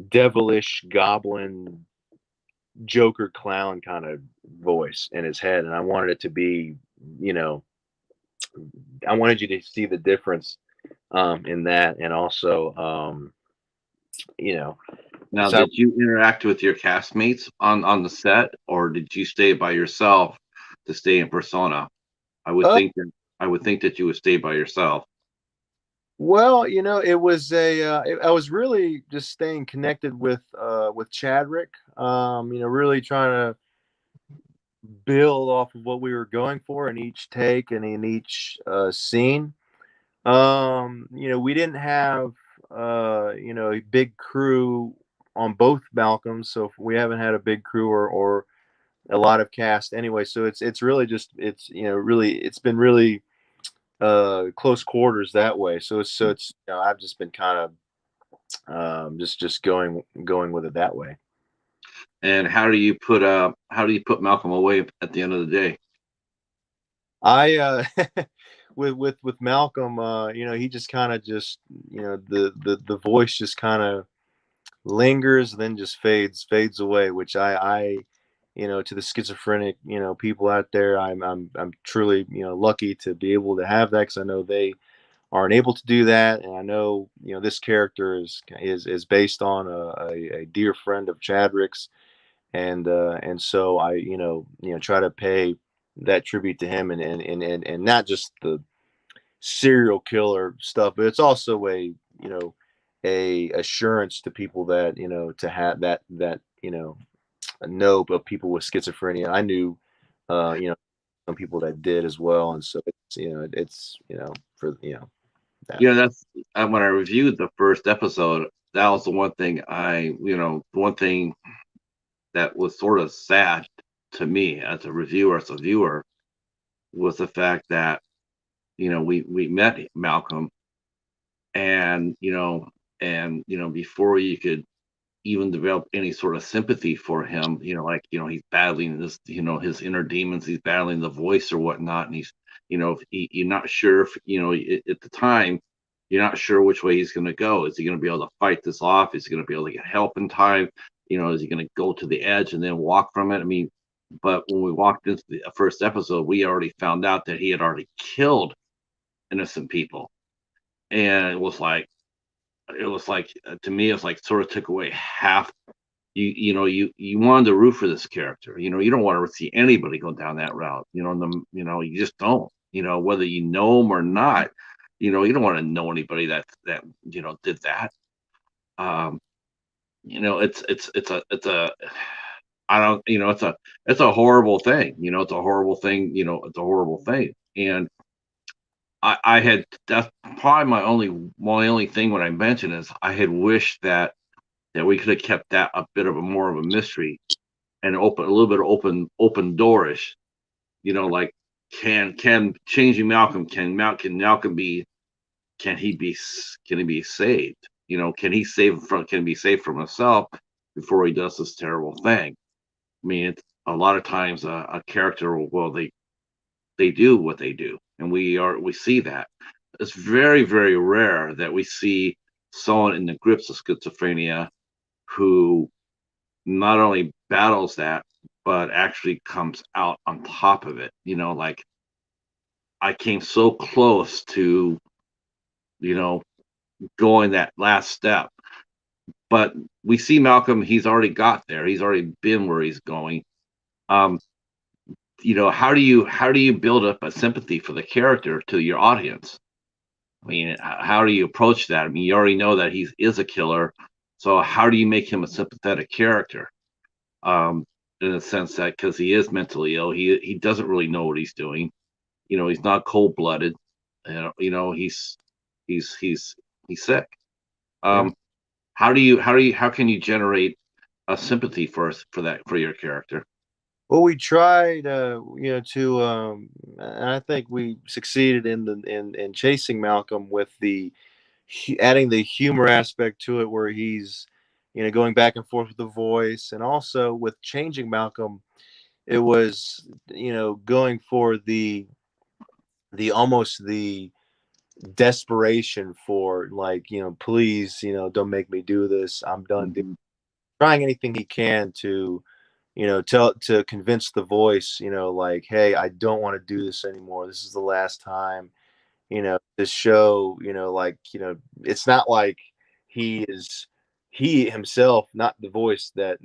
devilish goblin Joker clown kind of voice in his head. And I wanted it to be, you know, I wanted you to see the difference in that, and also, you know,
Now,
so
did you interact with your castmates on the set, or did you stay by yourself to stay in persona? I would
uh,
think that I would think that you would stay by yourself.
well, it was I was really just staying connected with Chadrick, really trying to build off of what we were going for in each take and in each scene. We didn't have a big crew on both Malcolms, so we haven't had a big crew or a lot of cast anyway. So it's really just it's really it's been really close quarters that way. So it's I've just been kind of just going with it that way.
And how do you put Malcolm away at the end of the day?
I with Malcolm, he just kind of just the voice just kind of lingers, then just fades away, which I to the schizophrenic people out there, I'm truly lucky to be able to have that, because I know they aren't able to do that. And I know this character is based on a dear friend of Chadrick's, and so I try to pay that tribute to him, and not just the serial killer stuff, but it's also a assurance to people that to have that know of people with schizophrenia. I knew some people that did as well, and so it's for that.
That's when I reviewed the first episode. That was the one thing that was sort of sad to me as a reviewer, as a viewer, was the fact that we met Malcolm, and before you could even develop any sort of sympathy for him, like he's battling this, his inner demons, he's battling the voice or whatnot, and you're not sure if at the time You're not sure which way he's going to go. Is he going to be able to fight this off? Is he going to be able to get help in time? Is he going to go to the edge and then walk from it? I mean, but when we walked into the first episode, we already found out that he had already killed innocent people, and it was like to me, it was like sort of took away half. You wanted to root for this character. You don't want to see anybody go down that route. You just don't. Whether you know them or not. You don't want to know anybody that did that. Um, it's a I don't it's a horrible thing. It's a horrible thing. It's a horrible thing. And I had that's probably my only thing when I mentioned is I had wished that we could have kept that a bit of a more of a mystery and open a little bit of open doorish. Like can changing Malcolm can Malcolm can he be saved? Can he be saved from himself before he does this terrible thing? I mean, it's a lot of times a character they do what they do, and we see that. It's very very rare that we see someone in the grips of schizophrenia who not only battles that but actually comes out on top of it. Like I came so close to you know going that last step, but we see Malcolm. He's already got there. He's already been where he's going. um how do you build up a sympathy for the character to your audience? I mean, how do you approach that? I mean, you already know that he is a killer, so how do you make him a sympathetic character? um in a sense that because he is mentally ill, he doesn't really know what he's doing. He's not cold-blooded. He's sick.
Yeah.
um how can you generate a sympathy for your character?
Well, we tried, to, and I think we succeeded in chasing Malcolm with adding the humor aspect to it, where he's, going back and forth with the voice, and also with changing Malcolm, it was, going for the almost the desperation for, like, please, don't make me do this. I'm done
Mhm.
trying anything he can to, tell to convince the voice, like, hey, I don't want to do this anymore. This is the last time. This show, like, it's not like he himself, not the voice that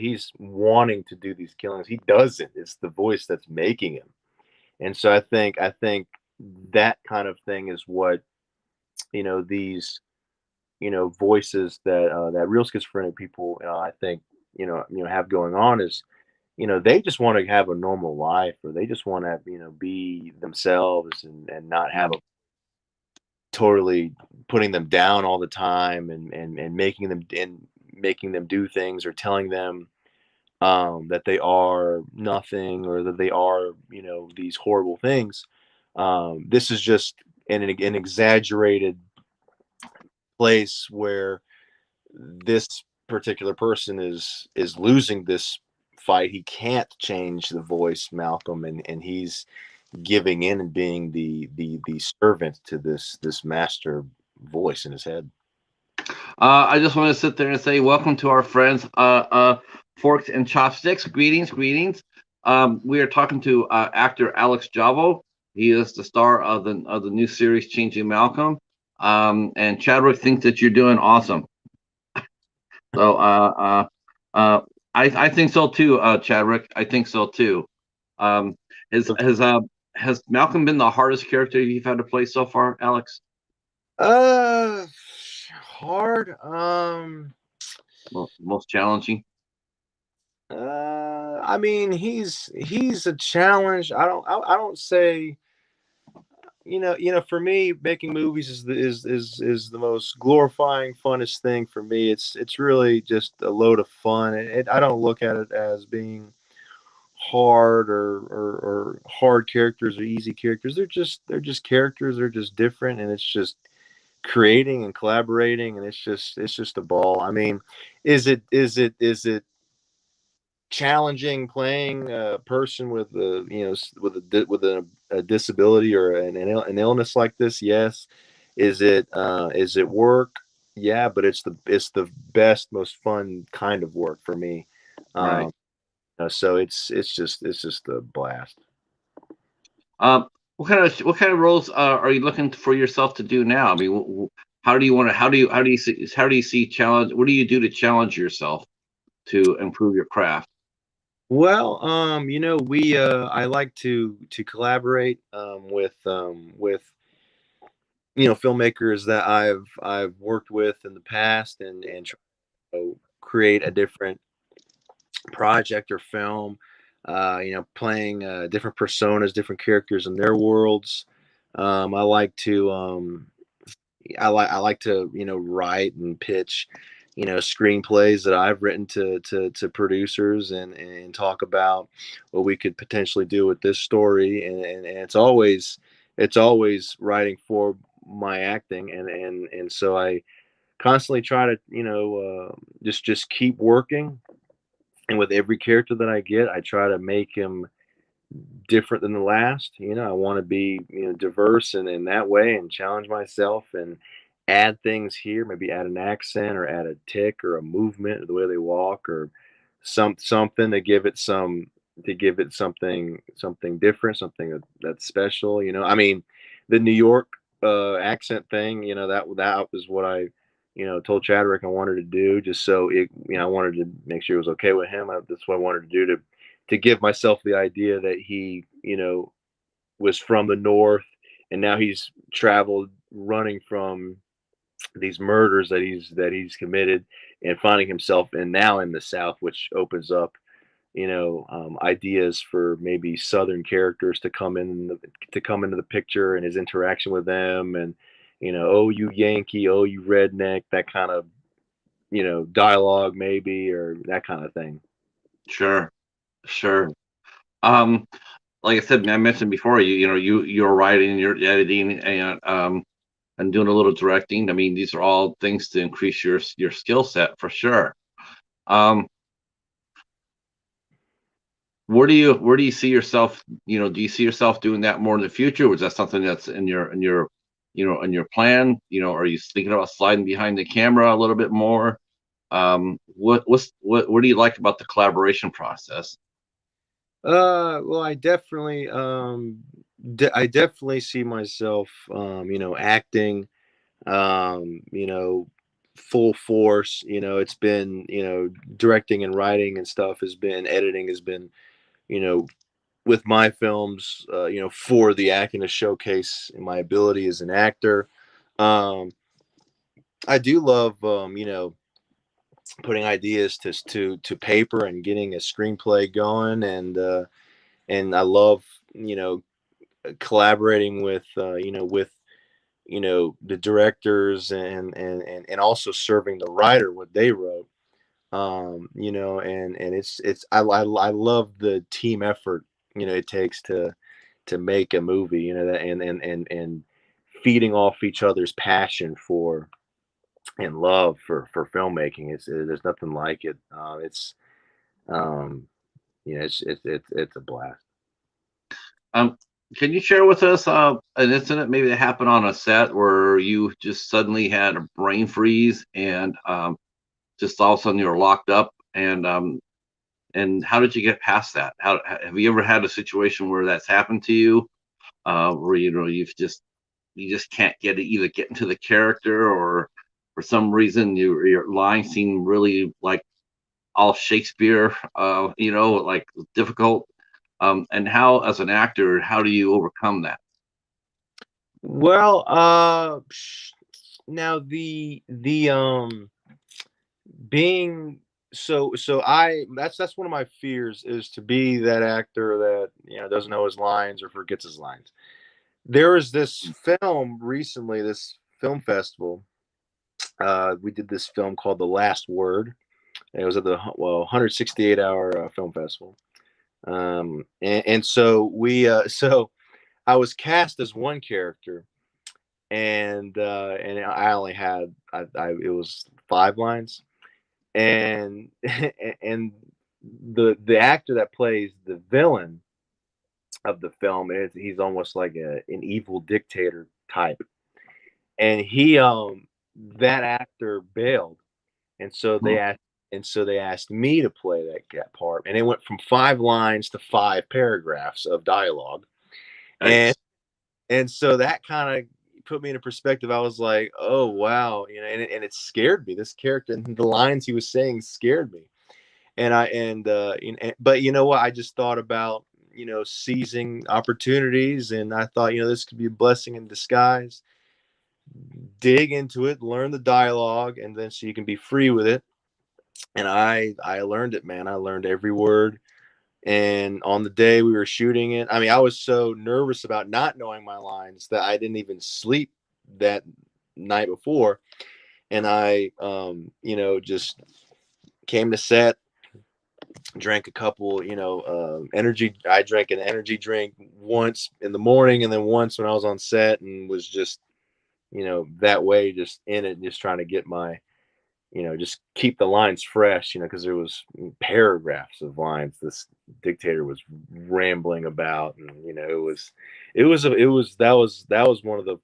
he's wanting to do these killings. He doesn't. It's the voice that's making him. And so I think that kind of thing is what, these, voices that real schizophrenic people, I think, have going on is, they just want to have a normal life, or they just want to, be themselves, and not
Yeah.
have a totally putting them down all the time, and making them do things, or telling them, that they are nothing, or that they are, these horrible things. This is just an exaggerated place where this particular person is losing this fight. He can't change the voice, Malcolm, and he's giving in and being the servant to this master voice in his head.
I just want to sit there and say welcome to our friends, Forks and Chopsticks. Greetings, greetings. We are talking to actor Alex Javo. He is the star of the new series Changing Malcolm. And Chadwick thinks that you're doing awesome. So uh, I think so too, Chadwick. I think so too. Um, has has uh, has Malcolm been the hardest character you've had to play so far, Alex?
Uh, hard.
Most challenging?
I mean, he's a challenge. I don't say, for me, making movies is the most glorifying, funnest thing for me. It's really just a load of fun. I don't look at it as being hard, or hard characters, or easy characters. They're just characters. They're just different, and it's just creating and collaborating, and it's just a ball. I mean, is it challenging playing a person with a, with a disability, or an illness like this? Yes. Is it work? Yeah, but it's the best, most fun kind of work for me.
Right.
Um, so it's just a blast.
What kind of roles are you looking for yourself to do now? I mean, how do you want to how do you see challenge? What do you do to challenge yourself to improve your craft?
Well, we I like to collaborate with filmmakers that I've worked with in the past, and try to create a different project or film. Playing different personas, different characters in their worlds. I like to I like to write and pitch screenplays that I've written to producers, and talk about what we could potentially do with this story, and it's always writing for my acting, and so I constantly try to just keep working, and with every character that I get I try to make him different than the last. I want to be diverse and in that way, and challenge myself and add things here, maybe add an accent or add a tick or a movement or the way they walk or something to give it something different, something that's special. I mean, the New York accent thing. That was what I told Chadrick I wanted to do, just so I wanted to make sure it was okay with him. That's what I wanted to do, to give myself the idea that he, was from the north, and now he's traveled running from these murders that he's committed, and finding himself and now in the south, which opens up ideas for maybe southern characters to come into the picture, and his interaction with them, and oh you Yankee, oh you redneck, that kind of dialogue maybe, or that kind of thing.
Sure, sure. Um, like I said, I mentioned before, you're writing, you're editing, and doing a little directing. I mean, these are all things to increase your skill set for sure. Um, where do you see yourself? Do you see yourself doing that more in the future? Was that something that's in your plan? Are you thinking about sliding behind the camera a little bit more? What do you like about the collaboration process?
Well, I definitely see myself, acting, full force. It's been, directing and writing and stuff has been, editing has been, you know, with my films, for the acting to showcase my ability as an actor. Um, I do love, putting ideas to paper and getting a screenplay going, and I love, you know, collaborating with the directors, and also serving the writer what they wrote. And I love the team effort it takes to make a movie, that, and feeding off each other's passion for and love for filmmaking. There's nothing like it. It's um it's a blast.
Um, can you share with us an incident maybe that happened on a set where you just suddenly had a brain freeze and just all of a sudden you were locked up and how did you get past that? How have you ever had a situation where that's happened to you, where you just can't either get into the character or for some reason your lines seem really like all Shakespeare, like difficult. And how, as an actor, how do you overcome that?
Well, now the being so I that's one of my fears, is to be that actor that doesn't know his lines or forgets his lines. There was this film recently, this film festival. We did this film called The Last Word. And it was at the 168-hour film festival. And so so I was cast as one character, and I only had it was 5 lines, and and the actor that plays the villain of the film he's almost like an evil dictator type, and he that actor bailed, and so
Hmm.
they asked me to play that part, and it went from 5 lines to 5 paragraphs of dialogue, and
Nice.
so that kind of put me in a perspective. I was like, oh wow, and it scared me. This character and the lines he was saying scared me, but you know what? I just thought about seizing opportunities, and I thought this could be a blessing in disguise. Dig into it, learn the dialogue, and then so you can be free with it. And I learned it, man. I learned every word. And on the day we were shooting it, I mean, I was so nervous about not knowing my lines that I didn't even sleep that night before. And I, just came to set, drank a couple, energy. I drank an energy drink once in the morning and then once when I was on set, and was just, that way, just in it, just trying to get my, just keep the lines fresh, because there was paragraphs of lines this dictator was rambling about, and that was one of the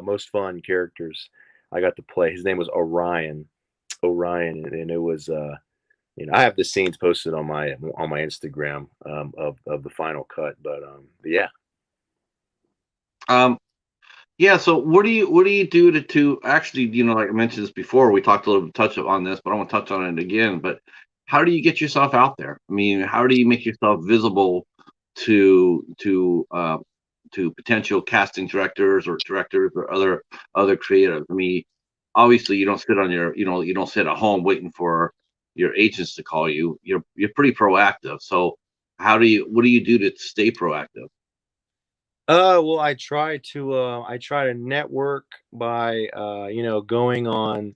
most fun characters I got to play. His name was Orion, and it was I have the scenes posted on my Instagram of the final cut, but yeah.
Um, yeah. So what do you do to actually, like I mentioned this before, we talked a little bit touch on this, but I want to touch on it again. But how do you get yourself out there? I mean, how do you make yourself visible to to uh, to potential casting directors or other creatives? I mean, obviously you don't sit on your, you don't sit at home waiting for your agents to call you. You're pretty proactive. So what do you do to stay proactive?
Well, I try to network by going on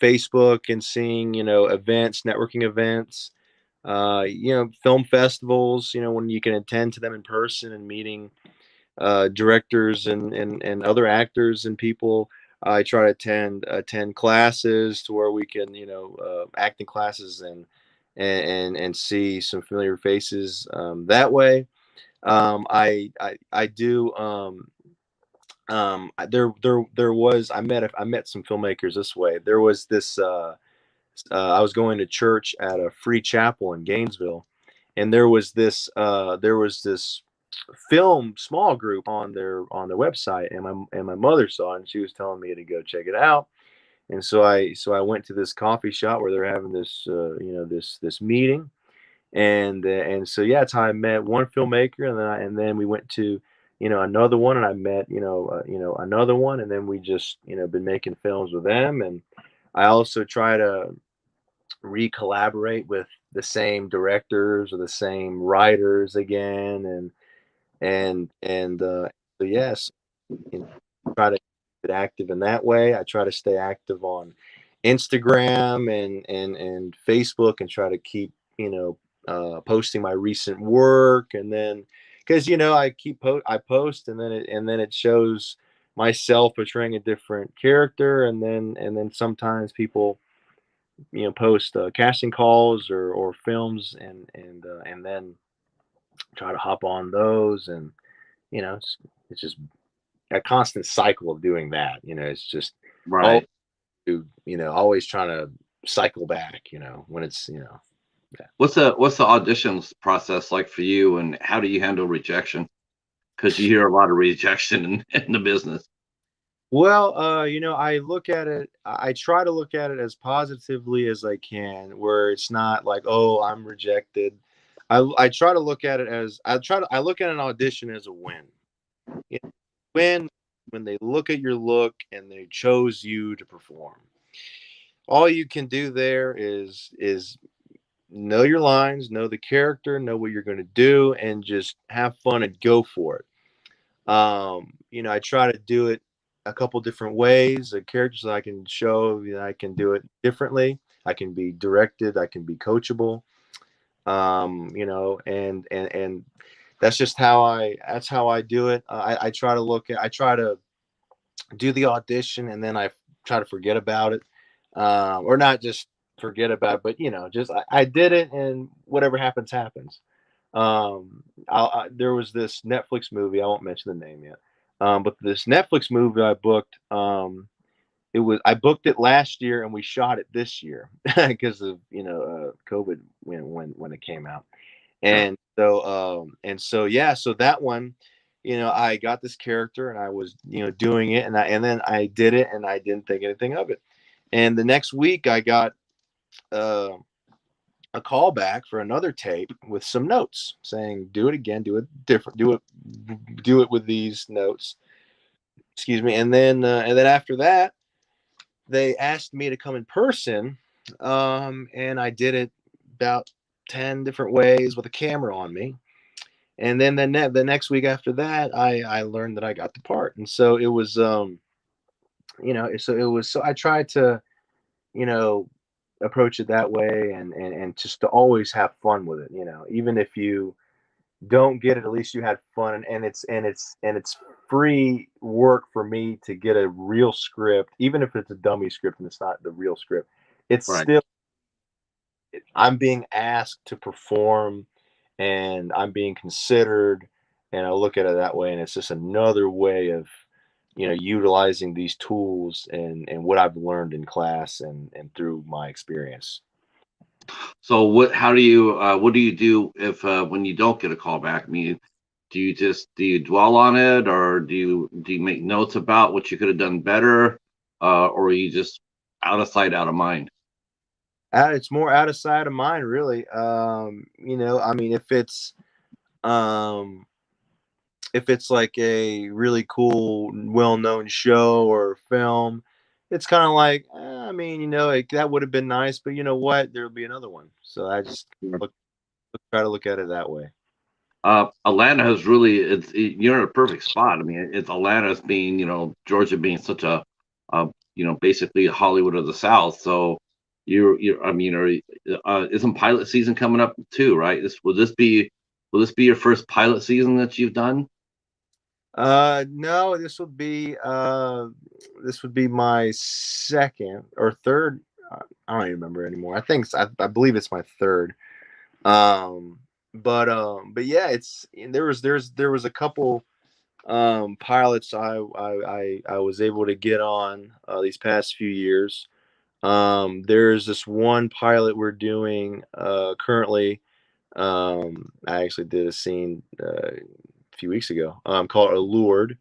Facebook and seeing events, networking events, film festivals, when you can attend to them in person, and meeting directors and other actors and people. I try to attend classes to where we can, acting classes, and see some familiar faces that way. I do. There was I met some filmmakers this way. There was this. I was going to church at a free chapel in Gainesville, and there was this film small group on their website, and my mother saw it, and she was telling me to go check it out. And so I went to this coffee shop where they're having this this meeting, and so yeah, that's how I met one filmmaker, and then we went to another one, and I met another one, and then we just been making films with them. And I also try to re-collaborate with the same directors or the same writers again, and so yes, you know, try to get active in that way. I try to stay active on Instagram and Facebook, and try to keep posting my recent work. And then because I post, and then it shows myself portraying a different character, and then sometimes people post casting calls or films, and then try to hop on those. And it's just a constant cycle of doing that. It's just all
Right.
always trying to cycle back. When it's yeah.
What's the auditions process like for you, and how do you handle rejection? Because you hear a lot of rejection in the business.
Well, I look at it. I try to look at it as positively as I can, where it's not like, oh, I'm rejected. I try to look at it as I look at an audition as a win. You know, when they look at your look and they chose you to perform. All you can do there is know your lines, know the character, know what you're going to do, and just have fun and go for it. I try to do it a couple different ways. The characters I can show, I can do it differently. I can be directed. I can be coachable. And that's how I do it. I try to I try to do the audition, and then I try to forget about it, or not just forget about it, but just I did it, and whatever happens happens. There was this Netflix movie. I won't mention the name yet. But this Netflix movie I booked, I booked it last year and we shot it this year because of COVID when it came out.
Sure.
And so yeah, so that one, I got this character and I was doing it, and then I did it and I didn't think anything of it. And the next week I got uh, a call back for another tape with some notes saying do it again, do it different, do it with these notes. Excuse me. And then after that they asked me to come in person, and I did it about 10 different ways with a camera on me. And then the next week after that, I learned that I got the part. And so it was, so I tried to, you know, approach it that way, and just to always have fun with it, even if you don't get it, at least you had fun. And it's free work for me to get a real script, even if it's a dummy script and it's not the real script. It's
Right.
still, I'm being asked to perform, and I'm being considered, and I look at it that way. And it's just another way of utilizing these tools and what I've learned in class and through my experience.
So what do you do if when you don't get a call back? I mean, do you dwell on it, or do you make notes about what you could have done better, or are you just out of sight, out of mind?
It's more out of sight of mind, really. I mean, um if it's like a really cool, well-known show or film, it's kind of like, I mean, like, that would have been nice, but you know what? There'll be another one. So I just try to look at it that way.
Atlanta has really you're in a perfect spot. I mean, it's Atlanta's being Georgia being such a basically Hollywood of the South. So you're I mean, isn't pilot season coming up too, right? Will this be your first pilot season that you've done?
No, this would be my second or third. I don't even remember anymore. I believe it's my third. Um, but yeah, there was a couple pilots I was able to get on these past few years. There's this one pilot we're doing currently. I actually did a scene a few weeks ago, called Allured,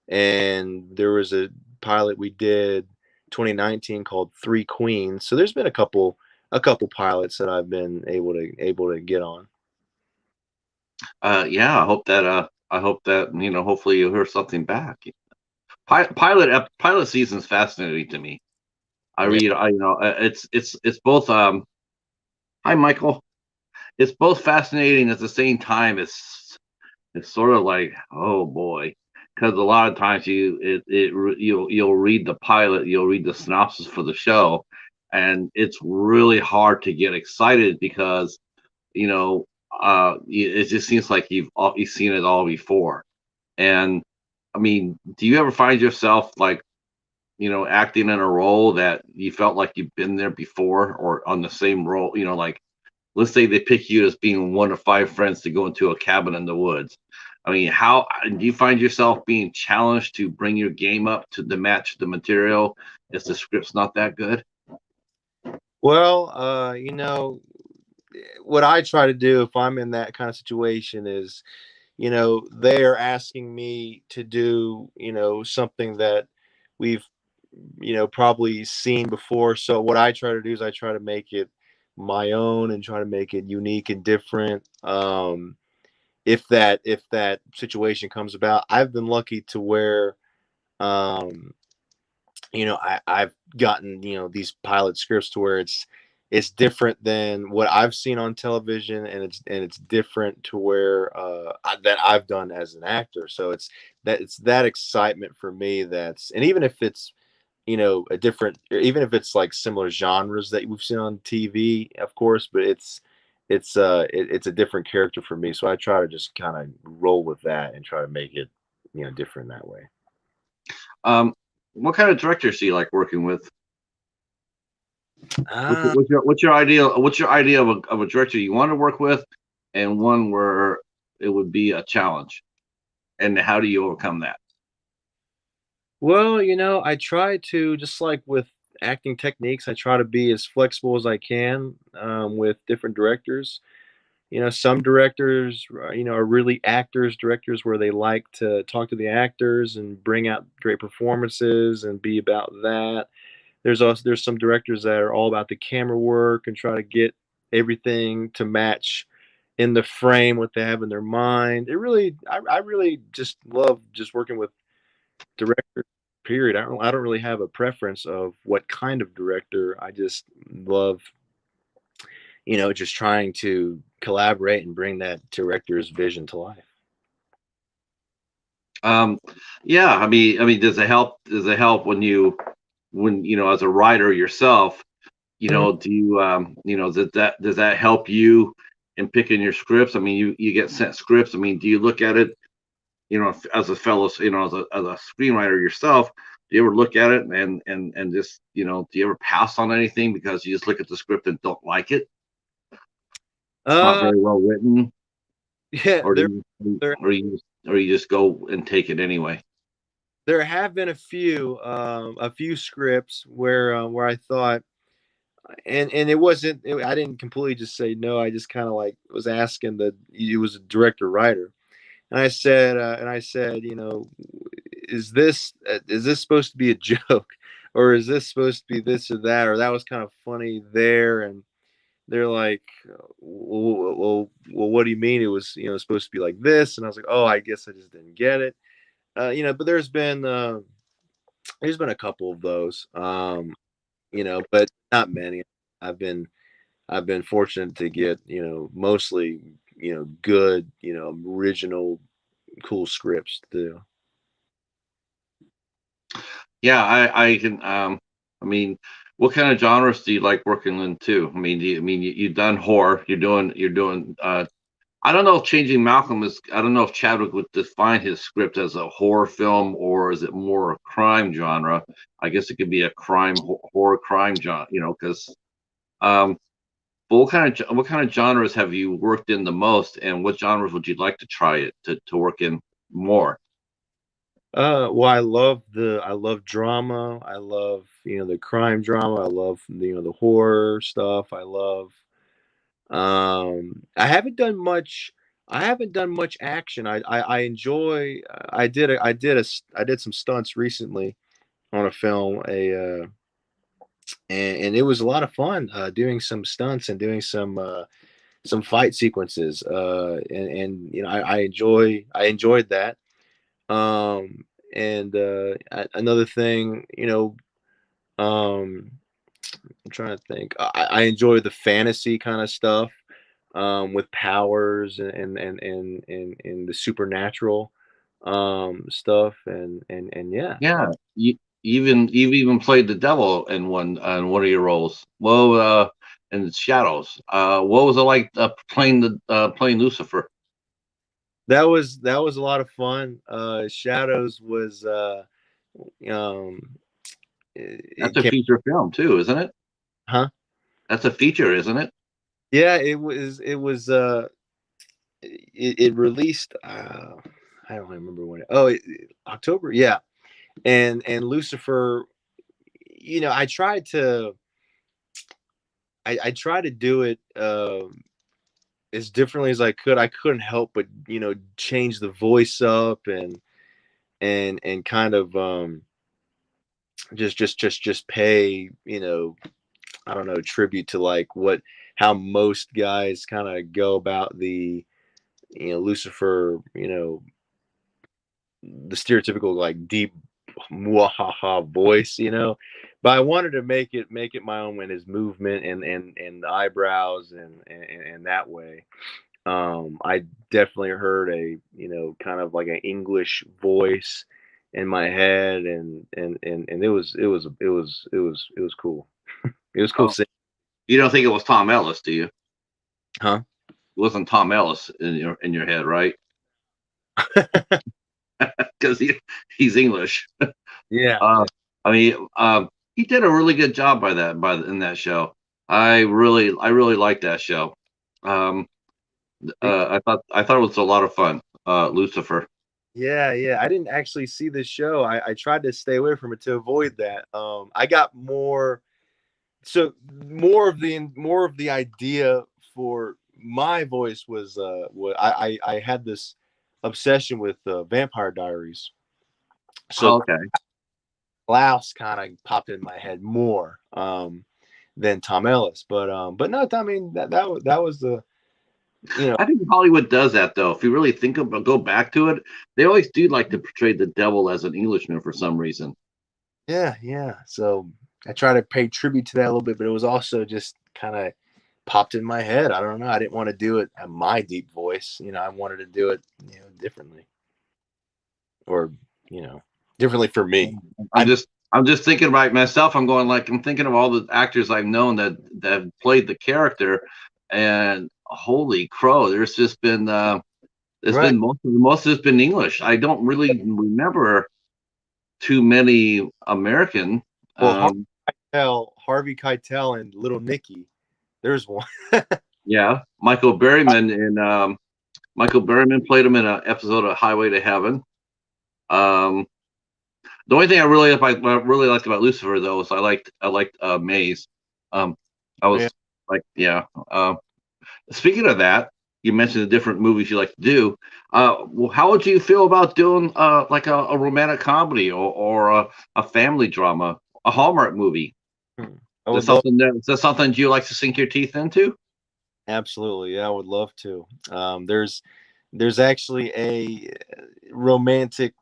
and there was a pilot we did 2019 called Three Queens. So there's been a couple pilots that I've been able to get on.
Yeah, I hope that hopefully you'll hear something back. Pilot season is fascinating to me. I
Yeah.
read, it's both. Hi, Michael. It's both fascinating at the same time. It's sort of like, oh boy, because a lot of times you'll read the pilot, you'll read the synopsis for the show, and it's really hard to get excited because you know it just seems like you've seen it all before. And I mean, do you ever find yourself like acting in a role that you felt like you've been there before, or on the same role? Like, let's say they pick you as being one of five friends to go into a cabin in the woods. I mean, how do you find yourself being challenged to bring your game up to match the material if the script's not that good?
Well, what I try to do if I'm in that kind of situation is, they are asking me to do, something that we've, probably seen before. So what I try to do is I try to make it my own and try to make it unique and different. If that situation comes about, I've been lucky to where, um, I've gotten these pilot scripts to where it's different than what I've seen on television, and it's different to where that I've done as an actor. So it's that excitement for me. And even if it's a different, even if it's like similar genres that we've seen on TV, of course, but it's a different character for me. So I try to just kind of roll with that and try to make it different that way.
Um, what kind of directors do you like working with? What's your,
Uh,
what's your, what's your ideal what's your idea of a director you want to work with, and one where it would be a challenge, and how do you overcome that?
Well, I try to, just like with acting techniques, I try to be as flexible as I can with different directors. Some directors, are really directors where they like to talk to the actors and bring out great performances and be about that. There's some directors that are all about the camera work and try to get everything to match in the frame what they have in their mind. I really just love just working with directors. Period. I don't really have a preference of what kind of director. I just love, just trying to collaborate and bring that director's vision to life.
Um, yeah, I mean, does it help? Does it help when as a writer yourself?
Mm.
Do you does that help you in picking your scripts? I mean, you get sent scripts. I mean, do you look at it, as a fellow, as a screenwriter yourself? Do you ever look at it and just, do you ever pass on anything because you just look at the script and don't like it? It's not
Uh,
very well written,
yeah,
or do you,
there
or you just go and take it anyway?
there have been a few scripts where I thought, and it wasn't, I didn't completely just say no. I just kind of like was asking the it was a director writer, and I said, is this supposed to be a joke, or is this supposed to be this or that, or that was kind of funny there, and they're like, well, what do you mean it was, supposed to be like this? And I was like, oh, I guess I just didn't get it. But there's been a couple of those, but not many. I've been I've been fortunate to get, mostly, good, original, cool scripts to do.
Yeah, I can. I mean, what kind of genres do you like working in too? I mean, you've done horror. You're doing. I don't know if Changing Malcolm is. I don't know if Chadwick would define his script as a horror film, or is it more a crime genre? I guess it could be a horror crime genre. Because um, but what kind of genres have you worked in the most, and what genres would you like to try it to work in more?
Well, I love drama. I love, the crime drama. I love, the horror stuff. I haven't done much. I haven't done much action. I enjoy. I did some stunts recently on a film. And it was a lot of fun doing some stunts and doing some fight sequences. And I enjoyed that. And another thing, um, I'm trying to think. I enjoy the fantasy kind of stuff, with powers and the supernatural stuff, and yeah.
Yeah, you've even played the devil in one of your roles. Well, in Shadows. What was it like playing Lucifer?
That was a lot of fun. Shadows was um
That's
it
a
came,
feature film too, isn't it?
huh?
That's a feature, isn't it?
Yeah, it released, I don't remember when. October, yeah. And Lucifer, I tried to I tried to do it as differently as I could. I couldn't help but, change the voice up and kind of just pay, I don't know, tribute to like what how most guys kind of go about the, Lucifer, the stereotypical like deep mwahaha voice, but I wanted to make it my own in his movement and the eyebrows and that way. I definitely heard a, kind of like an English voice in my head, and it was cool. It was cool
Oh,
seeing.
you don't think it was Tom Ellis, do you?
Huh?
It wasn't Tom Ellis in your head, right? Because he's English.
Yeah.
Uh, I mean, he did a really good job in that show. I really liked that show. Um,
Thank
I thought it was a lot of fun. Lucifer.
Yeah, yeah. I didn't actually see this show. I tried to stay away from it to avoid that. I got more so more of the idea for my voice was what I had this obsession with Vampire Diaries. So
Oh, okay.
Klaus kind of popped in my head more than Tom Ellis, but no, I mean that was the you know
I think Hollywood does that though. If you really think about go back to it, they always do like to portray the devil as an Englishman for some reason.
yeah, yeah. So I try to pay tribute to that a little bit, but it was also just kind of popped in my head. I don't know. I didn't want to do it at my deep voice. I wanted to do it, differently, or you know, differently for me.
I'm
I'm
just I'm just thinking about myself. I'm thinking of all the actors I've known that have played the character, and holy crow, there's
right.
been most of it's been English. I don't really remember too many American.
Well,
Um,
Harvey Keitel, and Little Nicky. There's one.
yeah, Michael Berryman played him in an episode of Highway to Heaven. Um, the only thing I really liked about Lucifer though is I liked Maze. Um, I
Yeah.
was like, yeah. Speaking of that, you mentioned the different movies you like to do. Well, how would you feel about doing like a romantic comedy or a family drama, a Hallmark movie?
I would love.
Is that something you like to sink your teeth into?
Absolutely, yeah, I would love to. There's actually a romantic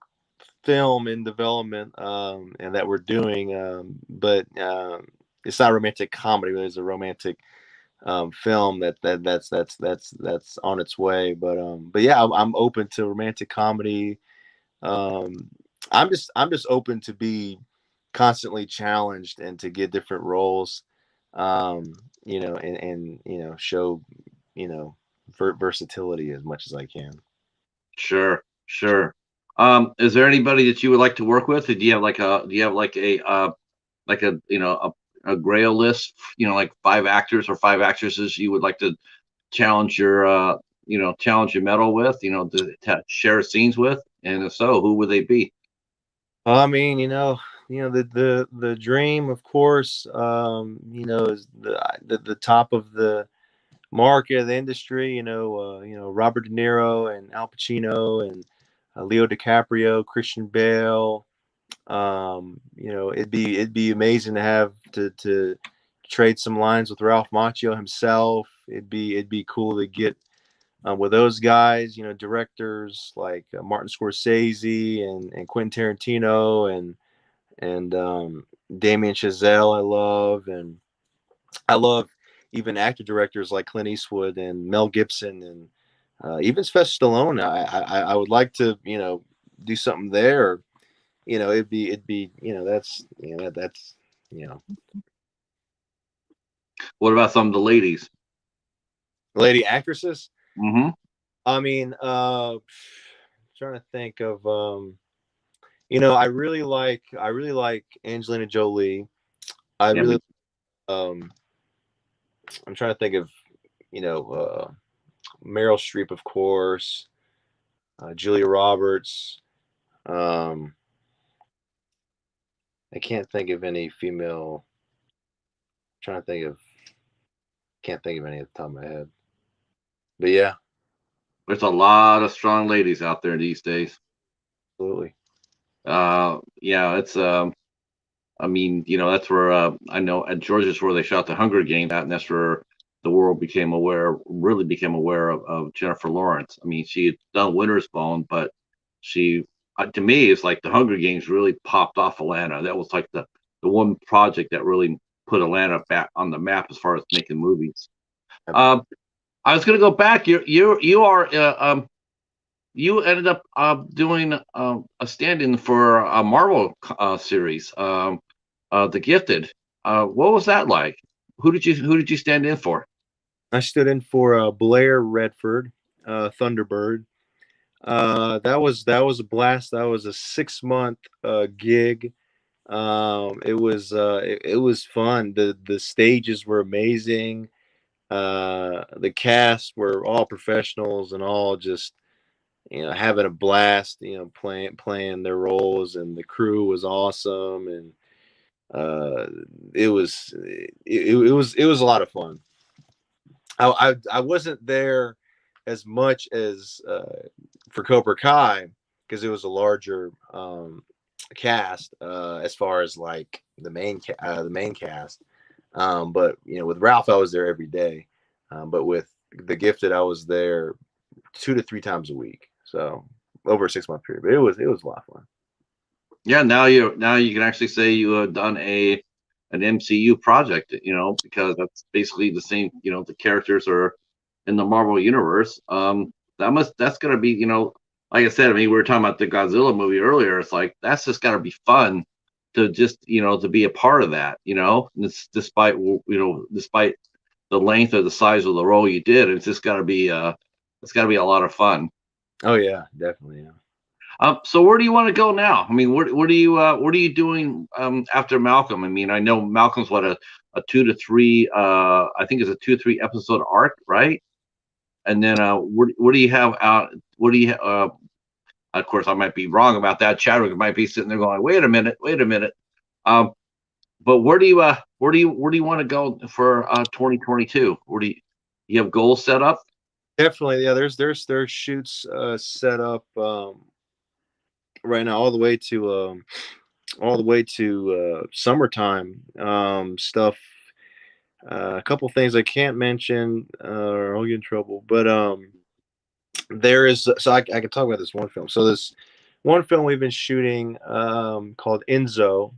film in development, and that we're doing, but it's not a romantic comedy. But it's a romantic film that's on its way. But yeah, I'm open to romantic comedy. Um, I'm just open to be constantly challenged and to get different roles, and show you know versatility as much as I can.
Sure, sure. Is there anybody that you would like to work with? Do you have like a a grail list? Like five actors or five actresses you would like to challenge your metal with? To share scenes with, and if so, who would they be?
I mean, the dream, of course, is the top of the market of the industry. Robert De Niro and Al Pacino and Leo DiCaprio, Christian Bale. It'd be amazing to have to trade some lines with Ralph Macchio himself. It'd be cool to get with those guys. Directors like Martin Scorsese and Quentin Tarantino and Damien Chazelle. I love even actor directors like Clint Eastwood and Mel Gibson and even Sylvester Stallone. I would like to do something there. It'd be that's that's you know
What about some of the ladies?
lady actresses.
Hmm.
I mean, trying to think of I really like Angelina Jolie. I
Yeah,
really um I'm trying to think of you know Meryl Streep, of course, Julia Roberts. Um, I can't think of any female. Trying to think of Can't think of any at the top of my head. But yeah,
there's a lot of strong ladies out there these days.
absolutely.
Yeah, it's I mean, that's where I know at Georgia's where they shot the Hunger Games at, and that's where the world really became aware of Jennifer Lawrence. I mean, she had done Winter's Bone, but she, to me, it's like the Hunger Games really popped off Atlanta. That was like the one project that really put Atlanta back on the map as far as making movies. Um, I was going to go back. You ended up doing a stand-in for a Marvel series. The Gifted. What was that like? Who did you stand in for?
I stood in for Blair Redford, Thunderbird. That was a blast. That was a 6 month gig. It was fun. The stages were amazing. The cast were all professionals and all just having a blast, playing their roles, and the crew was awesome, and uh, it was a lot of fun. I wasn't there as much as for Cobra Kai because it was a larger cast as far as like the main cast. But with Ralph, I was there every day. But with the Gifted, I was there 2 to 3 times a week. So over a 6 month period. But it was a lot of fun.
Yeah, now you can actually say you have done an MCU project, because that's basically the same. The characters are in the Marvel universe. That's gonna be, like I said. I mean, we were talking about the Godzilla movie earlier. It's like that's just gotta be fun to just to be a part of that. And it's despite the length or the size of the role you did, it's gotta be a lot of fun.
Oh yeah, definitely. Yeah.
So where do you want to go now? I mean, what are you doing after Malcolm? I mean, I know Malcolm's a 2 to 3 I think it's a 2 to 3 episode arc, right? And then what do you have out? What do you Of course, I might be wrong about that. Chadwick might be sitting there going, wait a minute. Um, but where do you want to go for 2022? Where do you have goals set up?
Definitely, yeah. There's shoots set up right now all the way to summertime stuff. A couple things I can't mention or I'll get in trouble. But there is so I can talk about this one film. So this one film we've been shooting called Enzo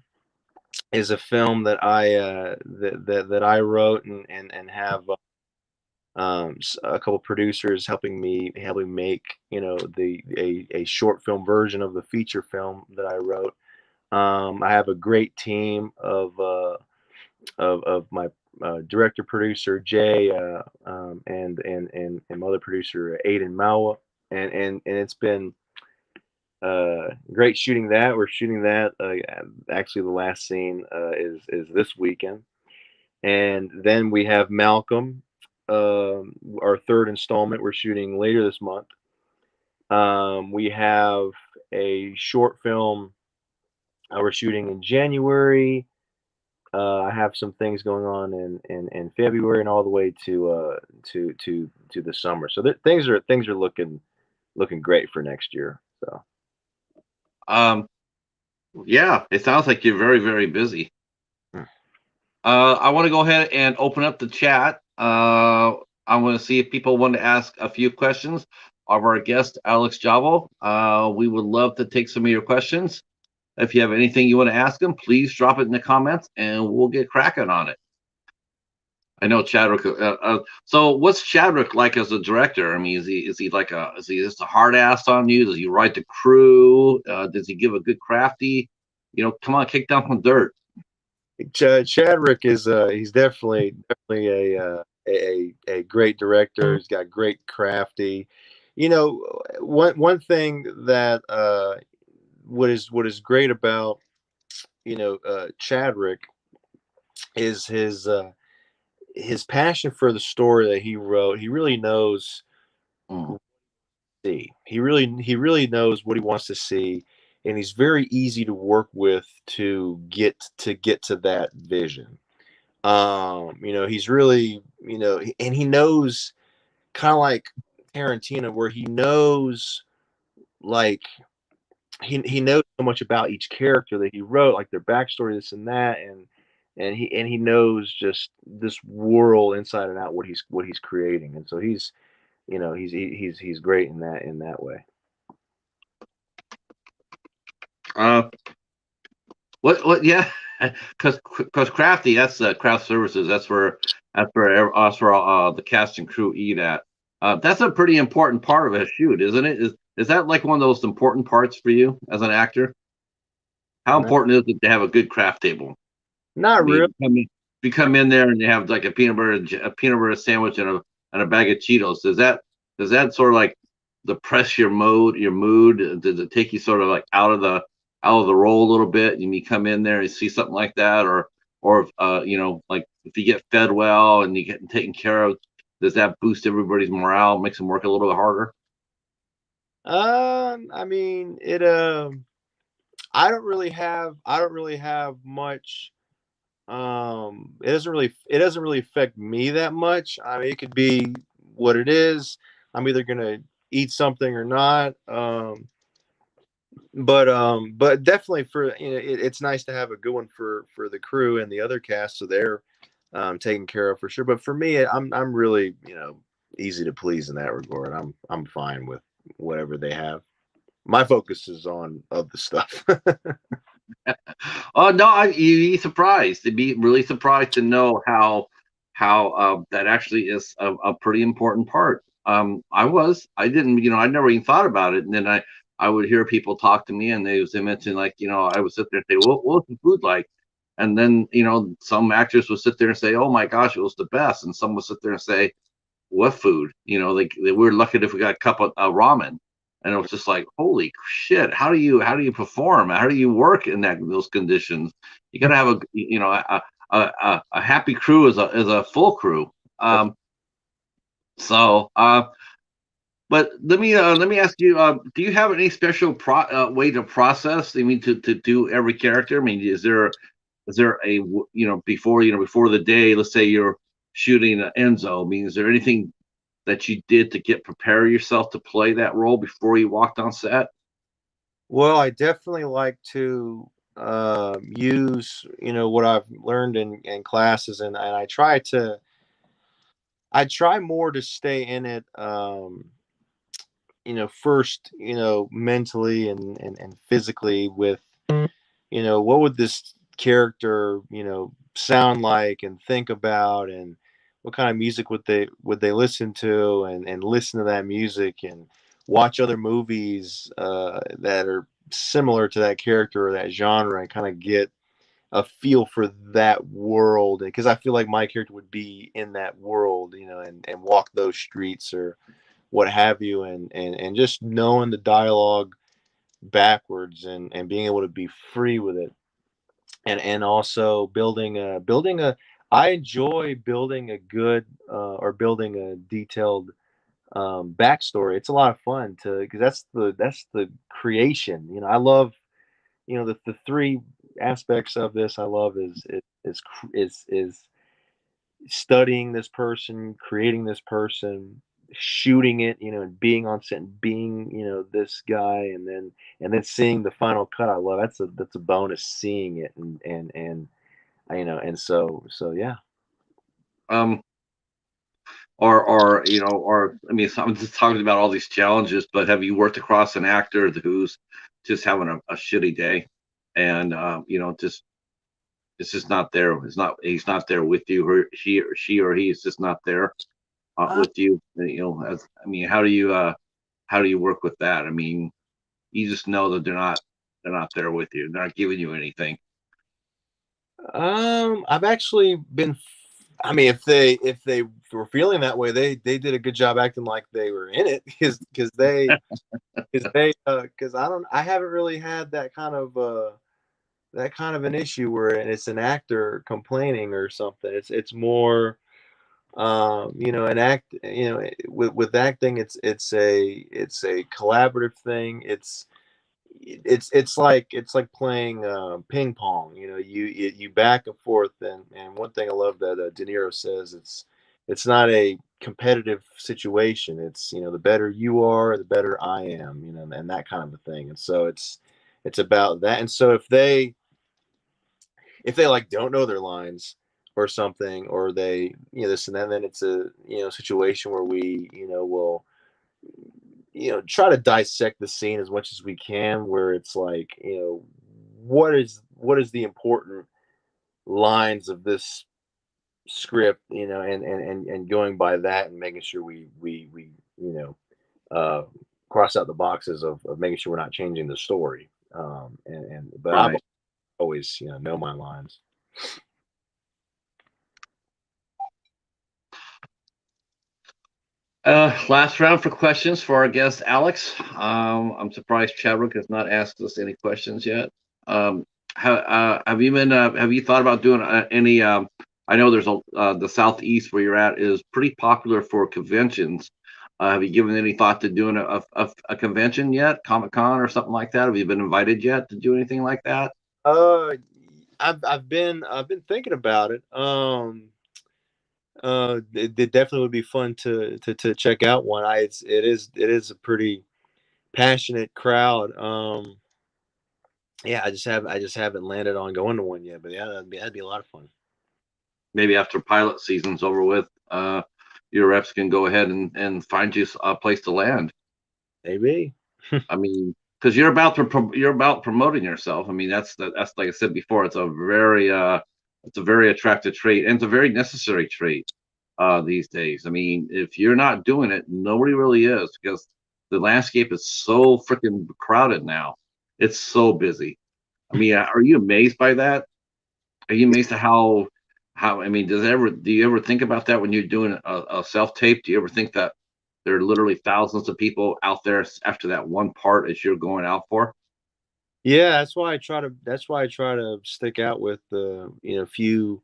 is a film that that I wrote and have a couple producers helping make a short film version of the feature film that I wrote. I have a great team of my director producer Jay and my other producer Aiden Mawa, and it's been great shooting that. We're shooting that. Actually, the last scene is this weekend, and then we have Malcolm, our third installment. We're shooting later this month. We have a short film we're shooting in January. I have some things going on in February and all the way to the summer. So things are looking great for next year. So
Um, yeah, it sounds like you're very, very busy. I want to go ahead and open up the chat. I want to see if people want to ask a few questions of our guest, Alex Javo. We would love to take some of your questions. If you have anything you want to ask him, please drop it in the comments and we'll get cracking on it. I know Chadwick. So what's Chadwick like as a director? I mean, is he just a hard ass on you? Does he write the crew? Does he give a good crafty? Come on, kick down some dirt.
Shadrick is he's definitely a great director. He's got great crafty. One thing that what is great about Chadrick is his passion for the story that he wrote. He really knows.
Mm.
He really knows what he wants to see, and he's very easy to work with to get to that vision. He's really and he knows, kind of like Tarantino, where he knows, like, he knows so much about each character that he wrote, like their backstory, this and that, and he knows just this world inside and out, what he's creating, and so he's great in that way.
Uh, what? Yeah, because crafty. That's craft services. That's where the cast and crew eat at. That's a pretty important part of a shoot, isn't it? Is that like one of those important parts for you as an actor? How
No,
important is it to have a good craft table? I
not really.
mean, you come in there and you have like a peanut butter sandwich and a bag of Cheetos. Does that sort of like depress your mood? Does it take you sort of like out of the role a little bit? And you come in there and see something like that, or if, like if you get fed well and you get taken care of, does that boost everybody's morale, makes them work a little bit harder?
I mean, I don't really have much. It doesn't really affect me that much. I mean, it could be what it is. I'm either gonna eat something or not. But definitely for it's nice to have a good one for the crew and the other cast, so they're taken care of for sure. But for me, I'm really easy to please in that regard. I'm fine with whatever they have. My focus is on other stuff.
Oh no, you'd be surprised. You'd be really surprised to know how that actually is a pretty important part. I didn't, I never even thought about it, and then I would hear people talk to me, and they was mention like, I would sit there and say, what's the food like? And then some actors would sit there and say, oh my gosh, it was the best, and some would sit there and say, what food? Like we're lucky if we got a cup of ramen. And it was just like, holy shit! How do you perform? How do you work in those conditions? You gotta have a happy crew is a full crew. So, but let me ask you, do you have any special way to process? I mean, to do every character. I mean, is there a before the day? Let's say you're shooting Enzo. I mean, is there anything that you did to prepare yourself to play that role before you walked on set?
Well, I definitely like to use what I've learned in classes, and I try more to stay in it. First, mentally and physically with what would this character sound like and think about, and what kind of music would they listen to, and listen to that music and watch other movies that are similar to that character or that genre, and kind of get a feel for that world, because I feel like my character would be in that world, and walk those streets or what have you, and just knowing the dialogue backwards, and being able to be free with it, and also building a I enjoy building a good or building a detailed backstory. It's a lot of fun to because that's the creation. I love the three aspects of this I love is studying this person, creating this person, shooting it, and being on set and being, this guy, and then seeing the final cut. I love that's a bonus, seeing it, and and so yeah.
Um, or I mean, I'm just talking about all these challenges, but have you worked across an actor who's just having a shitty day, and just it's just not there. He's not there with you, or she or he is just not there
Uh,
with you. I mean, how do you work with that? I mean, you just know that they're not there with you. They're not giving you anything.
I've actually been. I mean, if they were feeling that way, they did a good job acting like they were in it, because I haven't really had that kind of an issue where it's an actor complaining or something. It's more an act with acting, it's a collaborative thing. It's like playing ping pong. You back and forth, and one thing I love that De Niro says, it's not a competitive situation. It's the better you are, the better I am. And that kind of a thing. And so it's about that. And so if they like don't know their lines or something, or they this and that, then it's a situation where we will try to dissect the scene as much as we can, where it's like what is the important lines of this script, and going by that, and making sure we you know uh cross out the boxes of making sure we're not changing the story, but I've
Right.
always know my lines.
Last round for questions for our guest Alex. I'm surprised Chadwick has not asked us any questions yet. Um, have you thought about doing any? I know there's the southeast where you're at is pretty popular for conventions. Have you given any thought to doing a convention yet, Comic-Con or something like that? Have you been invited yet to do anything like that?
Uh, I've been thinking about it. It definitely would be fun to check out one. It is a pretty passionate crowd. Yeah, I just haven't landed on going to one yet, but yeah, that'd be a lot of fun.
Maybe after pilot season's over with, your reps can go ahead and find you a place to land.
Maybe.
I mean, because you're about promoting yourself. I mean, that's like I said before. It's a very attractive trait, and it's a very necessary trait these days. I mean, if you're not doing it, nobody really is, because the landscape is so freaking crowded now. It's so busy. I mean, are you amazed by that? Are you amazed at how I mean, do you ever think about that when you're doing a self tape? Do you ever think that there are literally thousands of people out there after that one part as you're going out for?
Yeah, that's why I try to. That's why I try to stick out with the few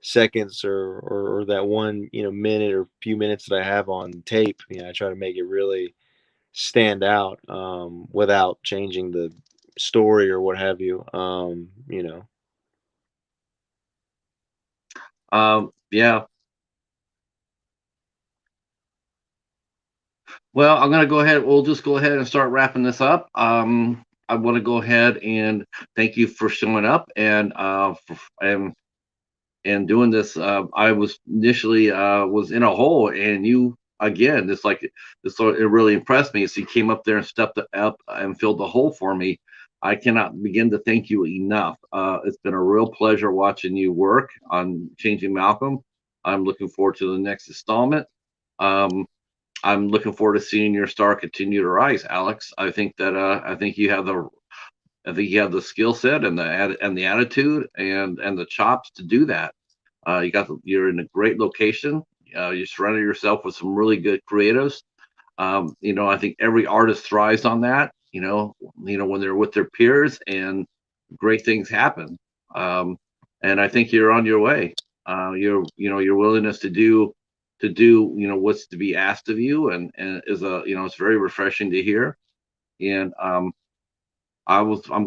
seconds or that one minute or few minutes that I have on tape. I try to make it really stand out without changing the story or what have you.
Yeah. Well, I'm gonna go ahead. We'll just go ahead and start wrapping this up. I want to go ahead and thank you for showing up and doing this. I was initially was in a hole, and you again, this sort it really impressed me. So you came up there and stepped up and filled the hole for me. I cannot begin to thank you enough. It's been a real pleasure watching you work on Changing Malcolm. I'm looking forward to the next installment. Um, I'm looking forward to seeing your star continue to rise, Alex. I think you have the skill set and the attitude and the chops to do that. You're in a great location. You surrounded yourself with some really good creatives. I think every artist thrives on that. When they're with their peers and great things happen. Um, and I think you're on your way. Your willingness to do what's to be asked of you, and it's very refreshing to hear. And I'm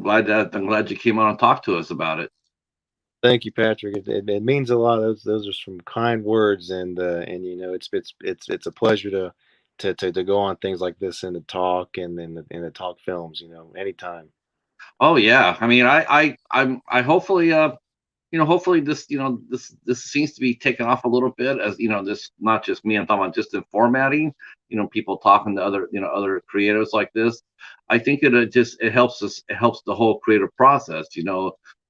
glad you came on and talked to us about it.
Thank you, Patrick. It means a lot. Those are some kind words, and it's a pleasure to go on things like this and to talk and to talk films. Anytime.
Oh yeah, I mean, I hopefully hopefully this seems to be taken off a little bit, as this, not just me, I'm talking about just in formatting, people talking to other creators like this. I think it helps it helps the whole creative process.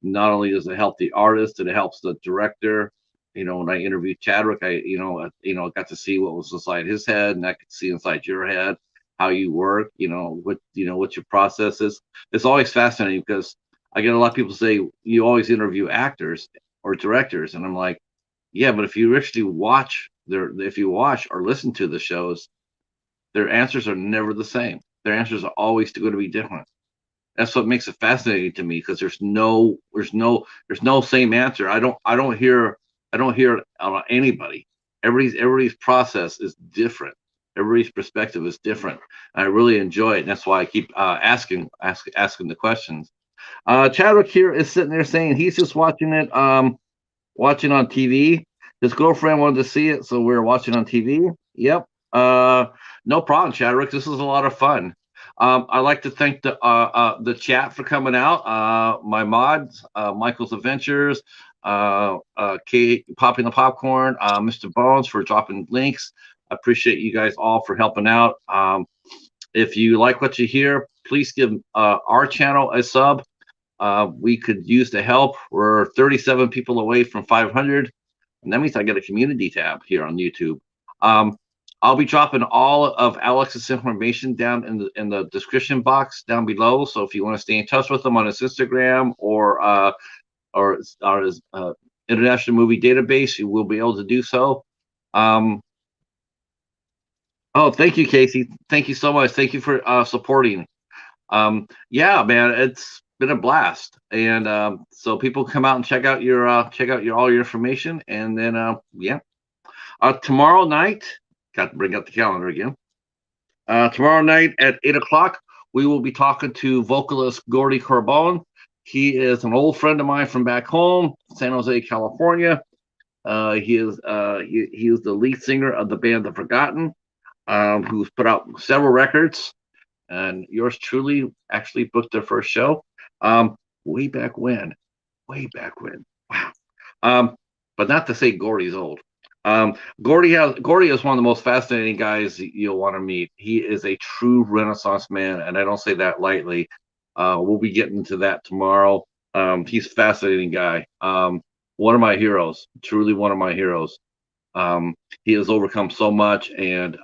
Not only does it help the artist, it helps the director. When I interviewed Chadwick, got to see what was inside his head, and I could see inside your head how you work, what your process is. It's always fascinating because I get a lot of people say you always interview actors or directors, and I'm like, yeah, but if you actually if you watch or listen to the shows, their answers are never the same. Their answers are always going to be different. That's what makes it fascinating to me, because there's no same answer. I don't hear it out of anybody. Everybody's process is different. Everybody's perspective is different. I really enjoy it, and that's why I keep asking the questions. Chadwick here is sitting there saying he's just watching it, watching on TV. His girlfriend wanted to see it, so we were watching on TV. Yep. No problem, Chadwick. This is a lot of fun. I'd like to thank the chat for coming out. My mods, Michael's Adventures, Kate popping the popcorn, Mr. Bones for dropping links. I appreciate you guys all for helping out. If you like what you hear, please give our channel a sub. We could use the help. We're 37 people away from 500, and that means I get a community tab here on YouTube. I'll be dropping all of Alex's information down in the description box down below. So if you want to stay in touch with him on his Instagram or his International Movie Database, you will be able to do so. Oh, thank you, Casey. Thank you so much. Thank you for supporting. Yeah, man, it's been a blast, and so people come out and check out your all your information, and then yeah, tomorrow night, got to bring up the calendar again. Tomorrow night at 8 o'clock, we will be talking to vocalist Gordy Corbone. He is an old friend of mine from back home, San Jose, California. He is the lead singer of the band The Forgotten, who's put out several records. And yours truly actually booked their first show, way back when, way back when. Wow. But not to say Gordy's old. Gordy is one of the most fascinating guys you'll want to meet. He is a true Renaissance man, and I don't say that lightly. We'll be getting into that tomorrow. He's a fascinating guy. One of my heroes, truly one of my heroes. He has overcome so much, and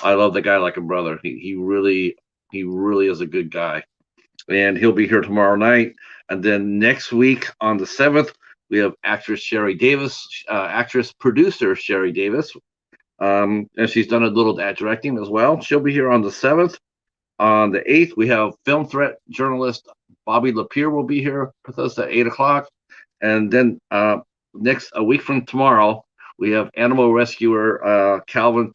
I love the guy like a brother. He really is a good guy, and he'll be here tomorrow night. And then next week on the 7th, we have actress Sherry Davis, actress producer Sherry Davis, and she's done a little directing as well. She'll be here on the 7th. On the 8th, we have film threat journalist Bobby Lapierre will be here with us at 8 o'clock. And then a week from tomorrow, we have animal rescuer Calvin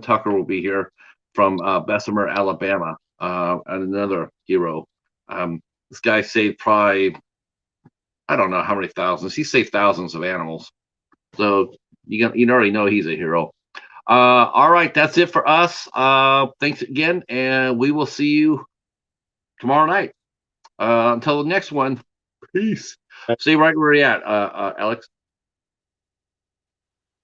Tucker will be here from Bessemer, Alabama, and another hero. This guy saved probably, I don't know how many thousands. He saved thousands of animals. So you already know he's a hero. All right, that's it for us. Thanks again, and we will see you tomorrow night. Until the next one, peace. See right where you're at, Alex.